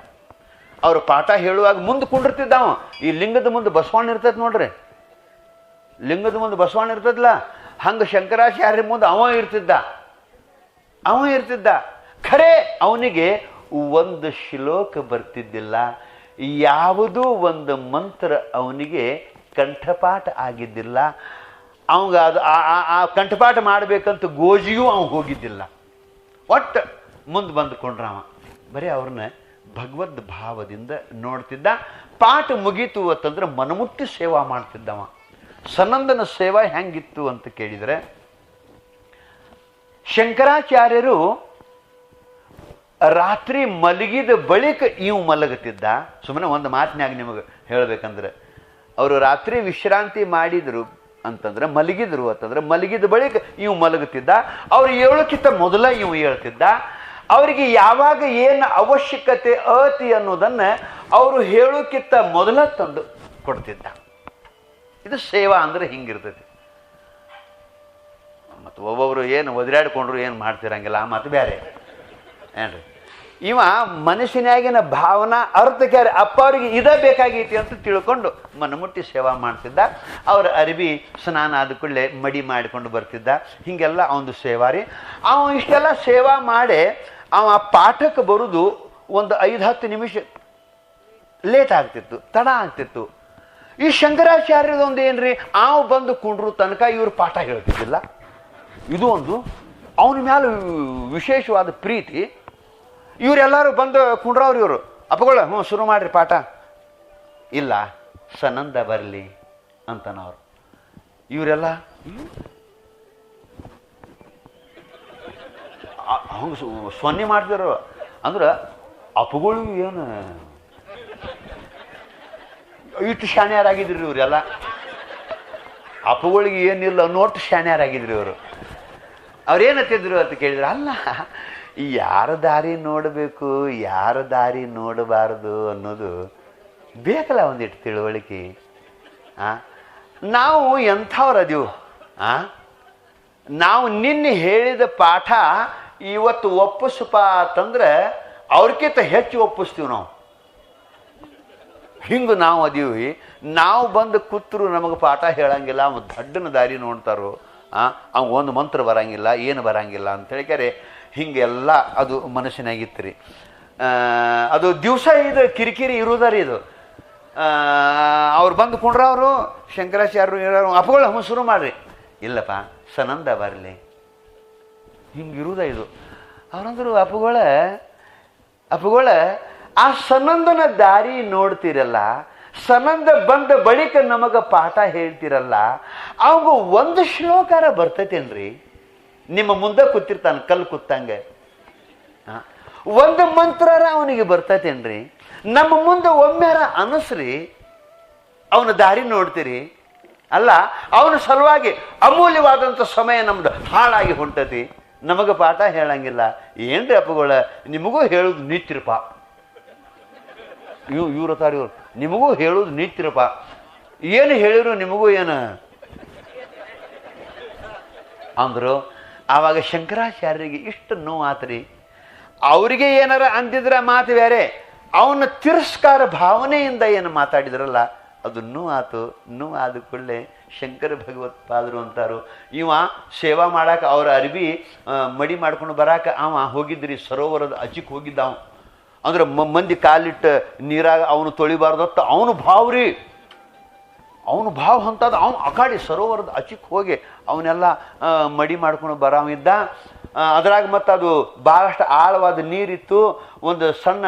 ಅವರು ಪಾಠ ಹೇಳುವಾಗ ಮುಂದೆ ಕುಂಡಿರ್ತಿದ್ದಾವ. ಈ ಲಿಂಗದ ಮುಂದೆ ಬಸವಣ್ಣ ಇರ್ತೈತೆ ನೋಡ್ರಿ, ಲಿಂಗದ ಮುಂದೆ ಬಸವಣ್ಣ ಇರ್ತದಲ್ಲ, ಹಂಗೆ ಶಂಕರಾಚಾರ್ಯ ಮುಂದೆ ಅವ ಇರ್ತಿದ್ದ. ಖರೆ ಅವನಿಗೆ ಒಂದು ಶ್ಲೋಕ ಬರ್ತಿದ್ದಿಲ್ಲ, ಯಾವುದೂ ಒಂದು ಮಂತ್ರ ಅವನಿಗೆ ಕಂಠಪಾಠ ಆಗಿದ್ದಿಲ್ಲ. ಅವಂಗ ಅದು ಆ ಕಂಠಪಾಠ ಮಾಡಬೇಕಂತ ಗೋಜಿಗೂ ಅವ್ನು ಹೋಗಿದ್ದಿಲ್ಲ. ಒಟ್ಟು ಮುಂದೆ ಬಂದುಕೊಂಡ್ರವ ಬರೀ ಅವ್ರನ್ನ ಭಗವದ್ ಭಾವದಿಂದ ನೋಡ್ತಿದ್ದ. ಪಾಠ ಮುಗೀತು ಅಂತಂದ್ರೆ ಮನಮುಟ್ಟಿ ಸೇವಾ ಮಾಡ್ತಿದ್ದವ. ಸನಂದನ ಸೇವಾ ಹೆಂಗಿತ್ತು ಅಂತ ಕೇಳಿದರೆ, ಶಂಕರಾಚಾರ್ಯರು ರಾತ್ರಿ ಮಲಗಿದ ಬಳಿಕ ಇವು ಮಲಗುತ್ತಿದ್ದ. ಸುಮ್ಮನೆ ಒಂದು ಮಾತಿನಾಗ ನಿಮಗೆ ಹೇಳಬೇಕಂದ್ರೆ, ಅವರು ರಾತ್ರಿ ವಿಶ್ರಾಂತಿ ಮಾಡಿದ್ರು ಅಂತಂದ್ರೆ ಮಲಗಿದ್ರು ಅಂತಂದ್ರೆ ಮಲಗಿದ ಬಳಿಕ ಇವು ಮಲಗುತ್ತಿದ್ದ. ಅವ್ರು ಹೇಳೋಕ್ಕಿಂತ ಮೊದಲ ಇವು ಹೇಳ್ತಿದ್ದ. ಅವರಿಗೆ ಯಾವಾಗ ಏನು ಅವಶ್ಯಕತೆ ಅತಿ ಅನ್ನೋದನ್ನು ಅವರು ಹೇಳೋಕ್ಕಿಂತ ಮೊದಲ ತಂದು ಕೊಡ್ತಿದ್ದ. ಇದು ಸೇವಾ ಅಂದ್ರೆ ಹಿಂಗಿರ್ತೈತಿ. ಮತ್ತು ಒಬ್ಬೊಬ್ರು ಏನು ಒದರಾಡ್ಕೊಂಡ್ರು ಏನು ಮಾಡ್ತಿರಂಗಿಲ್ಲ, ಆ ಮಾತು ಬೇರೆ ಏನ್ರಿ. ಇವ ಮನಸ್ಸಿನಾಗಿನ ಭಾವನಾ ಅರ್ಥಕ್ಕೆ ಅಪ್ಪ ಅವ್ರಿಗೆ ಇದೇ ಬೇಕಾಗೈತಿ ಅಂತ ತಿಳ್ಕೊಂಡು ಮನಮುಟ್ಟಿ ಸೇವಾ ಮಾಡ್ತಿದ್ದ. ಅವ್ರ ಅರಿವಿ ಸ್ನಾನ ಆದ ಕೂಡಲೇ ಮಡಿ ಮಾಡಿಕೊಂಡು ಬರ್ತಿದ್ದ. ಹೀಗೆಲ್ಲ ಅವನದು ಸೇವಾರಿ. ಅವ ಇಷ್ಟೆಲ್ಲ ಸೇವಾ ಮಾಡಿ ಅವ ಪಾಠಕ್ಕೆ ಬರೋದು ಒಂದು 5-10 ನಿಮಿಷ ಲೇಟ್ ಆಗ್ತಿತ್ತು, ತಡ ಆಗ್ತಿತ್ತು. ಈ ಶಂಕರಾಚಾರ್ಯದೊಂದು ಏನ್ರಿ, ಅವು ಬಂದು ಕುಂಡ್ರು ತನಕ ಇವರು ಪಾಠ ಹೇಳ್ತಿದ್ದಿಲ್ಲ. ಇದು ಒಂದು ಅವನ ಮೇಲೆ ವಿಶೇಷವಾದ ಪ್ರೀತಿ. ಇವರೆಲ್ಲರೂ ಬಂದು ಕುಂಡ್ರವ್ರು, ಇವರು ಅಪ್ಪಗಳು ಶುರು ಮಾಡ್ರಿ ಪಾಠ. ಇಲ್ಲ, ಸನಂದ ಬರಲಿ ಅಂತನವ್ರು. ಇವರೆಲ್ಲ ಹಂಗೆ ಸೊನ್ನೆ ಮಾಡ್ತಿದ್ರು. ಅಂದ್ರೆ ಅಪ್ಪಗಳು ಏನು ಇಷ್ಟು ಶಾಣ್ಯರಾಗಿದ್ರಿ ಇವರೆಲ್ಲ. ಅಪ್ಪಗಳಿಗೆ ಏನಿಲ್ಲ ನೋಟ್ ಶಾಣ್ಯಾರಾಗಿದ್ರು ಇವರು. ಅವ್ರೇನತ್ತಿದ್ರು ಅಂತ ಕೇಳಿದ್ರು, ಅಲ್ಲ ಯಾರ ದಾರಿ ನೋಡಬೇಕು ಯಾರ ದಾರಿ ನೋಡಬಾರದು ಅನ್ನೋದು ಬೇಕಲ್ಲ ಒಂದಿಟ್ಟು ತಿಳುವಳಿಕೆ. ನಾವು ಎಂಥವ್ರು ಅದೀವು, ನಾವು ನಿನ್ನೆ ಹೇಳಿದ ಪಾಠ ಇವತ್ತು ಒಪ್ಪಿಸಪ್ಪ ಅಂತಂದ್ರೆ ಅವ್ರಕ್ಕಿಂತ ಹೆಚ್ಚು ಒಪ್ಪಿಸ್ತೀವಿ ನಾವು. ಹಿಂಗೆ ನಾವು ಅದೀವಿ. ನಾವು ಬಂದು ಕೂತರು ನಮಗೆ ಪಾಠ ಹೇಳಂಗಿಲ್ಲ, ಅವ ದಡ್ಡನ ದಾರಿ ನೋಡ್ತಾರೋ, ಅವ ಒಂದು ಮಂತ್ರ ಬರಂಗಿಲ್ಲ, ಏನು ಬರಂಗಿಲ್ಲ ಅಂತ ಹೇಳಿಕಾರೆ ಹಿಂಗೆಲ್ಲ ಅದು ಮನಸ್ಸಿನಾಗಿತ್ತು ರೀ. ಅದು ದಿವಸ ಇದು ಕಿರಿಕಿರಿ ಇರೋದಾರಿ ಇದು. ಅವ್ರು ಬಂದು ಕುಂಡ್ರ ಅವರು ಶಂಕರಾಚಾರ್ಯರು ಇರೋರು ಅಪ್ಪಗಳು ಹಮಸರು ಮಾಡ್ರಿ, ಇಲ್ಲಪ್ಪ ಸನಂದ ಬರಲಿ, ಹಿಂಗಿರುದ ಇದು. ಅವ್ರಂದ್ರು ಅಪ್ಪಗಳ ಆ ಸನಂದನ ದಾರಿ ನೋಡ್ತಿರಲ್ಲ, ಸನಂದ ಬಂದ ಬಳಿಕ ನಮಗೆ ಪಾಠ ಹೇಳ್ತಿರಲ್ಲ, ಅವಾಗ ಒಂದು ಶ್ಲೋಕಾರ ಬರ್ತೈತೇನ್ರಿ? ನಿಮ್ಮ ಮುಂದೆ ಕೂತಿರ್ತಾನೆ ಕಲ್ಲು ಕೂತಂಗೆ, ಒಂದು ಮಂತ್ರರ ಅವನಿಗೆ ಬರ್ತೈತೇನ್ರಿ? ನಮ್ಮ ಮುಂದೆ ಒಮ್ಮೆರ ಅನಸ್ರಿ, ಅವನ ದಾರಿ ನೋಡ್ತೀರಿ ಅಲ್ಲ. ಅವನ ಸಲುವಾಗಿ ಅಮೂಲ್ಯವಾದಂಥ ಸಮಯ ನಮ್ದು ಹಾಳಾಗಿ ಹೊಂಟತಿ, ನಮಗೆ ಪಾಠ ಹೇಳಂಗಿಲ್ಲ. ಏನ್ರಿ ಅಪ್ಪಗಳ ನಿಮಗೂ ಹೇಳುದು ನಿತ್ಯರಪ್ಪ, ಇವ್ರತಾರಿ ಇವ್ರು ನಿಮಗೂ ಹೇಳುದು ನಿತ್ಯರಪ್ಪ, ಏನು ಹೇಳಿರು ನಿಮಗೂ ಏನು ಅಂದರು. ಆವಾಗ ಶಂಕರಾಚಾರ್ಯರಿಗೆ ಇಷ್ಟು ನೋವು ಆತ್ರಿ. ಅವರಿಗೆ ಏನಾರ ಅಂದಿದ್ರೆ ಮಾತು ಬೇರೆ, ಅವನ ತಿರಸ್ಕಾರ ಭಾವನೆಯಿಂದ ಏನು ಮಾತಾಡಿದ್ರಲ್ಲ ಅದು ನೋವಾತು. ನೋವಾದ ಕೂಡಲೇ ಶಂಕರ ಭಗವತ್ಪಾದರು ಅಂತಾರು, ಇವ ಸೇವಾ ಮಾಡಾಕ ಅವ್ರ ಅರ್ಬಿ ಮಡಿ ಮಾಡ್ಕೊಂಡು ಬರಾಕ ಅವ ಹೋಗಿದ್ರಿ, ಸರೋವರದ ಅಚಿಕ್ ಹೋಗಿದ್ದ ಅವ. ಅಂದ್ರೆ ಮಂದಿ ಕಾಲಿಟ್ಟು ನೀರಾಗ ಅವನು ತೊಳಿಬಾರ್ದತ್ತ ಅವನು ಭಾವ್ರಿ, ಅವನು ಭಾವ ಅಂತದ. ಅವನು ಅಕಾಡಿ ಸರೋವರದ ಅಚಿಕ್ ಹೋಗಿ ಅವನ್ನೆಲ್ಲ ಮಡಿ ಮಾಡ್ಕೊಂಡು ಬರಾವಿದ್ದ. ಅದ್ರಾಗ ಮತ್ತು ಅದು ಭಾಳಷ್ಟು ಆಳವಾದ ನೀರಿತ್ತು, ಒಂದು ಸಣ್ಣ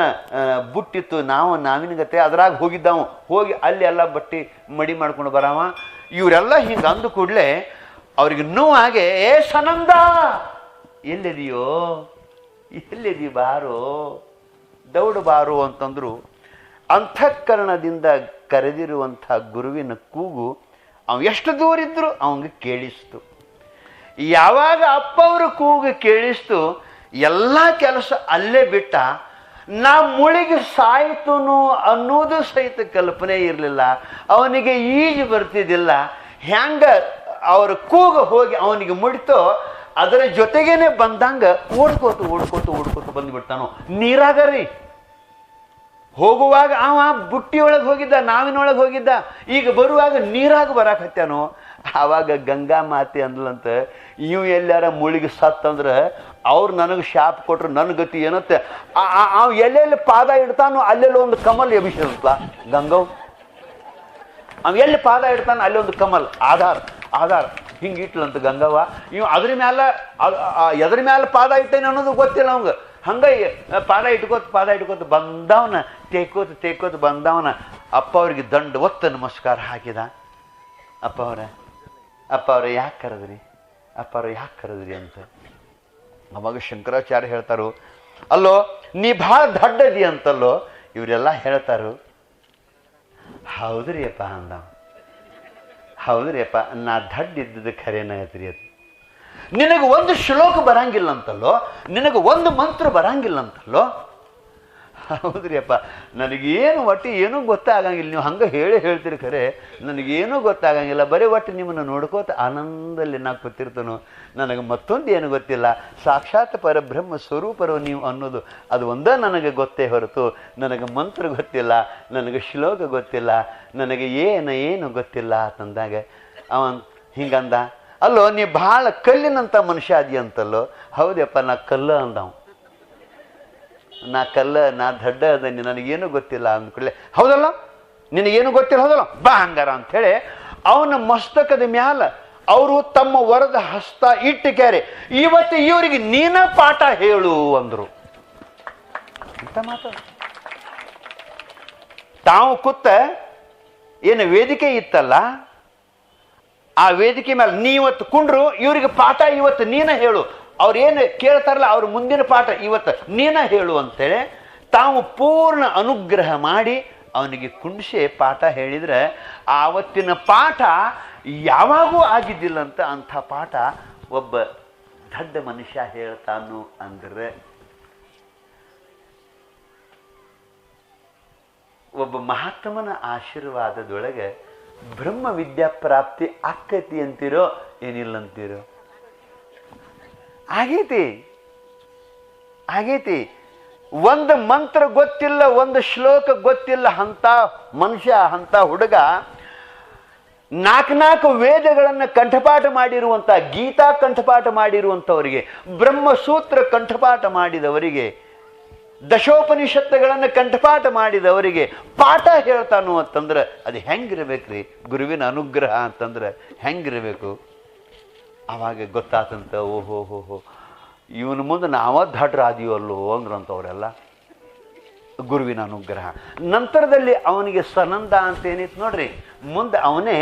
ಬುಟ್ಟಿತ್ತು ನಾವಿನ ಗತೆ, ಅದ್ರಾಗ ಹೋಗಿದ್ದಾವ. ಹೋಗಿ ಅಲ್ಲಿ ಎಲ್ಲ ಬಟ್ಟೆ ಮಡಿ ಮಾಡ್ಕೊಂಡು ಬರಾವ. ಇವರೆಲ್ಲ ಹಿಂಗೆ ಅಂದು ಕೂಡಲೇ ಅವ್ರಿಗೆ ನೋವಾಗೆ, ಏ ಸನಂದ ಎಲ್ಲಿದೆಯೋ, ಎಲ್ಲಿದೀ ಬಾರೋ, ದೌಡು ಬಾರೋ ಅಂತಂದ್ರು. ಅಂತಃಕರಣದಿಂದ ಕರೆದಿರುವಂಥ ಗುರುವಿನ ಕೂಗು ಅವ ಎಷ್ಟು ದೂರ ಇದ್ರು ಅವಂಗೆ ಕೇಳಿಸ್ತು. ಯಾವಾಗ ಅಪ್ಪ ಅವ್ರ ಕೂಗು ಕೇಳಿಸ್ತು, ಎಲ್ಲ ಕೆಲಸ ಅಲ್ಲೇ ಬಿಟ್ಟ. ನಾ ಮುಳಿಗೆ ಸಾಯ್ತನು ಅನ್ನೋದು ಸಹಿತ ಕಲ್ಪನೆ ಇರಲಿಲ್ಲ ಅವನಿಗೆ. ಈಜು ಬರ್ತಿದ್ದಿಲ್ಲ. ಹೆಂಗ ಅವ್ರ ಕೂಗು ಹೋಗಿ ಅವನಿಗೆ ಮುಡಿತೋ ಅದರ ಜೊತೆಗೇನೆ ಬಂದಂಗ ಓಡ್ಕೋತ ಬಂದ್ಬಿಡ್ತಾನೋ ನೀರಾಗರಿ. ಹೋಗುವಾಗ ಅವ ಬುಟ್ಟಿಯೊಳಗೆ ಹೋಗಿದ್ದ, ನಾವಿನೊಳಗೆ ಹೋಗಿದ್ದ, ಈಗ ಬರುವಾಗ ನೀರಾಗ ಬರಾಕತ್ಯಾನೋ. ಆವಾಗ ಗಂಗಾ ಮಾತೆ ಅಂದ್ಲಂತ, ಇವು ಎಲ್ಲಾರ ಮುಳಿಗೆ ಸತ್ತಂದ್ರೆ ಅವ್ರು ನನಗೆ ಶಾಪ್ ಕೊಟ್ರು, ನನ್ನ ಗತಿ ಏನತ್ತೆ. ಅವ್ ಎಲ್ಲೆಲ್ಲಿ ಪಾದ ಇಡ್ತಾನೋ ಅಲ್ಲೆಲ್ಲ ಒಂದು ಕಮಲ್ ಎಬಿಸಿದಂತ ಗಂಗವ್. ಅವ್ ಎಲ್ಲಿ ಪಾದ ಇಡ್ತಾನೋ ಅಲ್ಲಿ ಒಂದು ಕಮಲ್ ಆಧಾರ ಹಿಂಗೆ ಇಟ್ಲಂತ ಗಂಗವ್ವ. ಇವ್ ಅದ್ರ ಮ್ಯಾಲ ಪಾದ ಇಟ್ಟೇನೆ ಅನ್ನೋದು ಗೊತ್ತಿಲ್ಲ ಅವಂಗ. ಹಂಗಾಗಿ ಪಾದ ಇಟ್ಕೋತ ಬಂದವನ ತೇಕೋತ ಬಂದವನ ಅಪ್ಪ ಅವ್ರಿಗೆ ದಂಡ ಒತ್ತ ನಮಸ್ಕಾರ ಹಾಕಿದ. ಅಪ್ಪ ಅವ್ರ ಯಾಕೆ ಕರೆದ್ರಿ ಅಂತ. ಅವಾಗ ಶಂಕರಾಚಾರ್ಯ ಹೇಳ್ತಾರು, ಅಲ್ಲೋ ನೀ ಭಾಳ ದಡ್ಡದಿ ಅಂತಲ್ಲೋ. ಇವರೆಲ್ಲ ಹೇಳ್ತಾರು, ಹೌದ್ರಿ ಅಪ್ಪ ಅಂದ. ಹೌದ್ರಿ ಅಪ್ಪ, ನಾ ದಡ್ಡಿದ್ದದ್ದು ಖರೇನ ಐತ್ರಿ. ಅದು ನಿನಗೆ ಒಂದು ಶ್ಲೋಕ ಬರಂಗಿಲ್ಲ ಅಂತಲ್ಲೋ, ನಿನಗೆ ಒಂದು ಮಂತ್ರ ಬರಂಗಿಲ್ಲ ಅಂತಲ್ಲೋ. ಹೌದ್ರಿ ಅಪ್ಪ, ನನಗೇನು ಒಟ್ಟು ಏನೂ ಗೊತ್ತಾಗಂಗಿಲ್ಲ. ನೀವು ಹಂಗೆ ಹೇಳ್ತೀರಿ ಖರೆ, ನನಗೇನೂ ಗೊತ್ತಾಗಂಗಿಲ್ಲ. ಬರೀ ಒಟ್ಟು ನಿಮ್ಮನ್ನು ನೋಡ್ಕೋತ ಆನಂದಲ್ಲಿ ನಾ ಕೂತಿರ್ತಾನೋ. ನನಗೆ ಮತ್ತೊಂದು ಏನು ಗೊತ್ತಿಲ್ಲ, ಸಾಕ್ಷಾತ್ ಪರಬ್ರಹ್ಮ ಸ್ವರೂಪರು ನೀವು ಅನ್ನೋದು ಅದು ಒಂದೇ ನನಗೆ ಗೊತ್ತೇ ಹೊರತು ನನಗೆ ಮಂತ್ರ ಗೊತ್ತಿಲ್ಲ, ನನಗೆ ಶ್ಲೋಕ ಗೊತ್ತಿಲ್ಲ, ನನಗೆ ಏನು ಗೊತ್ತಿಲ್ಲ ಅಂತಂದಾಗ ಅವನ್ ಹಿಂಗಂದ. ಅಲ್ಲೋ ನೀ ಭಾಳ ಕಲ್ಲಿನಂಥ ಮನುಷ್ಯ ಅದಿ ಅಂತಲ್ಲೋ. ಹೌದಪ್ಪ, ನಾ ಕಲ್ಲ ಅಂದವ. ನಾ ದಡ್ಡ ಅದನಿ, ನನಗೇನು ಗೊತ್ತಿಲ್ಲ ಅಂದ್ಕೊಳ್ಳೆ. ಹೌದಲ್ಲ, ನಿನಗೇನು ಗೊತ್ತಿಲ್ಲ ಹೌದಲ್ಲ, ಬಾ ಹಂಗಾರ ಅಂಥೇಳಿ ಅವನ ಮಸ್ತಕದ ಮ್ಯಾಲ ಅವರು ತಮ್ಮ ವರದ ಹಸ್ತ ಇಟ್ಟು ಕ್ಯಾರೆ, ಇವತ್ತು ಇವರಿಗೆ ನೀನ ಪಾಠ ಹೇಳು ಅಂದ್ರು ಅಂತ ಮಾತು. ತಾವು ಕೂತ ಏನು ವೇದಿಕೆ ಇತ್ತಲ್ಲ, ಆ ವೇದಿಕೆ ಮೇಲೆ ನೀವತ್ತು ಕುಂಡ್ರು, ಇವರಿಗೆ ಪಾಠ ಇವತ್ತು ನೀನ ಹೇಳು. ಅವ್ರೇನು ಕೇಳ್ತಾರಲ್ಲ ಅವ್ರ ಮುಂದಿನ ಪಾಠ ಇವತ್ತು ನೀನ ಹೇಳು ಅಂತೇಳಿ ತಾವು ಪೂರ್ಣ ಅನುಗ್ರಹ ಮಾಡಿ ಅವನಿಗೆ ಕುಂಡಿಸಿ ಪಾಠ ಹೇಳಿದ್ರೆ ಆವತ್ತಿನ ಪಾಠ ಯಾವಾಗೂ ಆಗಿದ್ದಿಲ್ಲ ಅಂತ ಅಂಥ ಪಾಠ ಒಬ್ಬ ದೊಡ್ಡ ಮನುಷ್ಯ ಹೇಳ್ತಾನು ಅಂದ್ರೆ ಒಬ್ಬ ಮಹಾತ್ಮನ ಆಶೀರ್ವಾದದೊಳಗೆ ಬ್ರಹ್ಮ ವಿದ್ಯಾ ಪ್ರಾಪ್ತಿ ಆಕ್ಕತಿ ಅಂತೀರೋ ಏನಿಲ್ಲ ಅಂತೀರೋ? ಆಗೈತಿ. ಒಂದು ಮಂತ್ರ ಗೊತ್ತಿಲ್ಲ, ಒಂದು ಶ್ಲೋಕ ಗೊತ್ತಿಲ್ಲ ಅಂತ ಮನುಷ್ಯ, ಅಂತ ಹುಡುಗ 4 ವೇದಗಳನ್ನು ಕಂಠಪಾಠ ಮಾಡಿರುವಂಥ, ಗೀತಾ ಕಂಠಪಾಠ ಮಾಡಿರುವಂಥವರಿಗೆ, ಬ್ರಹ್ಮಸೂತ್ರ ಕಂಠಪಾಠ ಮಾಡಿದವರಿಗೆ, ದಶೋಪನಿಷತ್ತುಗಳನ್ನು ಕಂಠಪಾಠ ಮಾಡಿದವರಿಗೆ ಪಾಠ ಹೇಳ್ತಾನು ಅಂತಂದ್ರೆ ಅದು ಹೆಂಗಿರ್ಬೇಕ್ರಿ? ಗುರುವಿನ ಅನುಗ್ರಹ ಅಂತಂದ್ರೆ ಹೆಂಗಿರ್ಬೇಕು? ಆವಾಗ ಗೊತ್ತಾತಂತ, ಓಹೋ ಇವನ ಮುಂದೆ ನಾವ ದಡ್ರಾದಿವಲ್ಲೋ ಅಂದ್ರಂಥವರೆಲ್ಲ. ಗುರುವಿನ ಅನುಗ್ರಹ. ನಂತರದಲ್ಲಿ ಅವನಿಗೆ ಸನಂದ ಅಂತ ಏನಿತ್ತು ನೋಡ್ರಿ, ಮುಂದೆ ಅವನೇ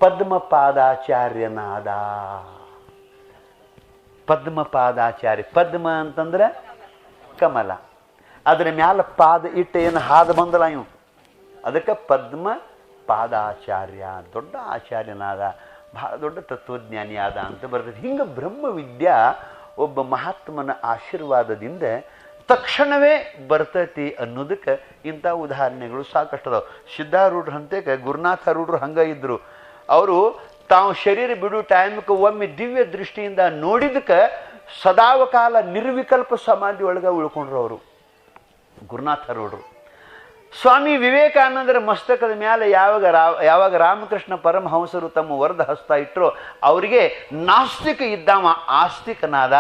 ಪದ್ಮಪಾದಾಚಾರ್ಯನಾದ. ಪದ್ಮಪಾದಾಚಾರ್ಯ, ಪದ್ಮ ಅಂತಂದ್ರೆ ಕಮಲ, ಅದರ ಮ್ಯಾಲ ಪಾದ ಇಟ್ಟು ಏನು ಹಾದು ಬಂದಲ್ಲ ಇವು, ಅದಕ್ಕೆ ಪದ್ಮ ಪಾದಾಚಾರ್ಯ, ದೊಡ್ಡ ಆಚಾರ್ಯನಾದ, ಬಹಳ ದೊಡ್ಡ ತತ್ವಜ್ಞಾನಿ ಆದ ಅಂತ ಬರ್ತದೆ. ಹಿಂಗೆ ಬ್ರಹ್ಮವಿದ್ಯಾ ಒಬ್ಬ ಮಹಾತ್ಮನ ಆಶೀರ್ವಾದದಿಂದ ತಕ್ಷಣವೇ ಬರ್ತೈತಿ ಅನ್ನೋದಕ್ಕೆ ಇಂಥ ಉದಾಹರಣೆಗಳು ಸಾಕಷ್ಟು ಅದಾವೆ. ಸಿದ್ಧಾರೂಢರು ಅಂತೆಕ ಗುರುನಾಥರೂಢರು ಹಂಗೆ ಇದ್ದರು. ಅವರು ತಾವು ಶರೀರ ಬಿಡು ಟೈಮ್ಗೆ ಒಮ್ಮೆ ದಿವ್ಯ ದೃಷ್ಟಿಯಿಂದ ನೋಡಿದಕ್ಕೆ ಸದಾವಕಾಲ ನಿರ್ವಿಕಲ್ಪ ಸಮಾಧಿ ಒಳಗೆ ಉಳ್ಕೊಂಡ್ರು ಅವರು ಗುರುನಾಥರೂಢರು. ಸ್ವಾಮಿ ವಿವೇಕಾನಂದರ ಮಸ್ತಕದ ಮೇಲೆ ಯಾವಾಗ ರಾಮಕೃಷ್ಣ ಪರಮಹಂಸರು ತಮ್ಮ ವರದ ಹಸ್ತ ಇಟ್ಟರು, ಅವರಿಗೆ ನಾಸ್ತಿಕ ಇದ್ದಾವ ಆಸ್ತಿಕನಾದ,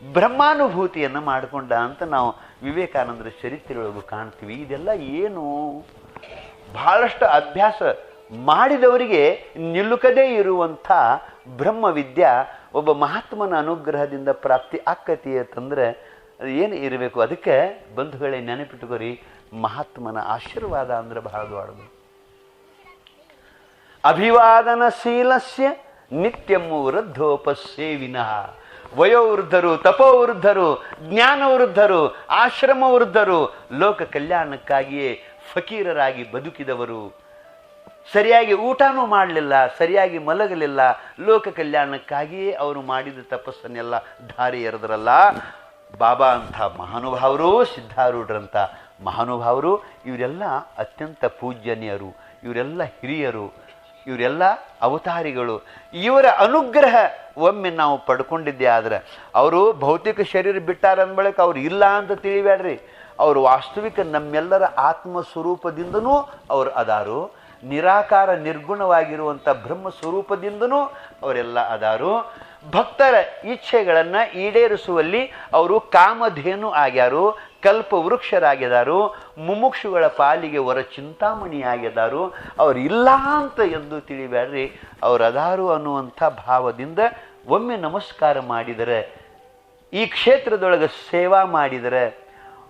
ಬ್ರಹ್ಮಾನುಭೂತಿಯನ್ನು ಮಾಡಿಕೊಂಡ ಅಂತ ನಾವು ವಿವೇಕಾನಂದರ ಚರಿತ್ರೆಯೊಳಗೂ ಕಾಣ್ತೀವಿ. ಇದೆಲ್ಲ ಏನು? ಬಹಳಷ್ಟು ಅಭ್ಯಾಸ ಮಾಡಿದವರಿಗೆ ನಿಲುಕದೇ ಇರುವಂಥ ಬ್ರಹ್ಮವಿದ್ಯಾ ಒಬ್ಬ ಮಹಾತ್ಮನ ಅನುಗ್ರಹದಿಂದ ಪ್ರಾಪ್ತಿ ಆಕ್ಕತಿ ಅಂತಂದ್ರೆ ಅದು ಏನು ಇರಬೇಕು? ಅದಕ್ಕೆ ಬಂಧುಗಳೇ ನೆನಪಿಟ್ಟುಕೊರಿ, ಮಹಾತ್ಮನ ಆಶೀರ್ವಾದ ಅಂದ್ರೆ ಬಹಳ ದೊಡ್ಡದು. ಅಭಿವಾದನಶೀಲಸ್ಯ ನಿತ್ಯಂ ವೃದ್ಧೋಪಸೇವಿನಃ. ವಯೋವೃದ್ಧರು, ತಪೋವೃದ್ಧರು, ಜ್ಞಾನವೃದ್ಧರು, ಆಶ್ರಮವೃದ್ಧರು, ಲೋಕ ಕಲ್ಯಾಣಕ್ಕಾಗಿಯೇ ಫಕೀರರಾಗಿ ಬದುಕಿದವರು, ಸರಿಯಾಗಿ ಊಟನೂ ಮಾಡಲಿಲ್ಲ, ಸರಿಯಾಗಿ ಮಲಗಲಿಲ್ಲ, ಲೋಕ ಕಲ್ಯಾಣಕ್ಕಾಗಿಯೇ ಅವರು ಮಾಡಿದ ತಪಸ್ಸನ್ನೆಲ್ಲ ಧಾರೆ ಎರೆದ್ರಲ್ಲ. ಬಾಬಾ ಅಂಥ ಮಹಾನುಭಾವರು, ಸಿದ್ಧಾರೂಢರಂಥ ಮಹಾನುಭಾವರು, ಇವರೆಲ್ಲ ಅತ್ಯಂತ ಪೂಜ್ಯನೀಯರು, ಇವರೆಲ್ಲ ಹಿರಿಯರು, ಇವರೆಲ್ಲ ಅವತಾರಿಗಳು. ಇವರ ಅನುಗ್ರಹ ಒಮ್ಮೆ ನಾವು ಪಡ್ಕೊಂಡಿದ್ದೆ ಆದ್ರೆ, ಅವರು ಭೌತಿಕ ಶರೀರ ಬಿಟ್ಟಾರಂದ ಬಳಿಕ ಅವ್ರು ಇಲ್ಲ ಅಂತ ತಿಳಿಬೇಡ್ರಿ. ಅವರು ವಾಸ್ತವಿಕ ನಮ್ಮೆಲ್ಲರ ಆತ್ಮಸ್ವರೂಪದಿಂದನೂ ಅವರು ಅದಾರು, ನಿರಾಕಾರ ನಿರ್ಗುಣವಾಗಿರುವಂಥ ಬ್ರಹ್ಮ ಸ್ವರೂಪದಿಂದನೂ ಅವರೆಲ್ಲ ಅದಾರು. ಭಕ್ತರ ಇಚ್ಛೆಗಳನ್ನು ಈಡೇರಿಸುವಲ್ಲಿ ಅವರು ಕಾಮಧೇನು ಆಗ್ಯಾರು, ಕಲ್ಪ ವೃಕ್ಷರಾಗಿದ್ದಾರು, ಮುಮುಕ್ಷುಗಳ ಪಾಲಿಗೆ ವರ ಚಿಂತಾಮಣಿಯಾಗಿದ್ದಾರು. ಅವರು ಇಲ್ಲ ಅಂತ ಎಂದು ತಿಳಿಬೇಡ್ರಿ, ಅವರು ಅದಾರು ಅನ್ನುವಂಥ ಭಾವದಿಂದ ಒಮ್ಮೆ ನಮಸ್ಕಾರ ಮಾಡಿದರೆ, ಈ ಕ್ಷೇತ್ರದೊಳಗೆ ಸೇವಾ ಮಾಡಿದರೆ,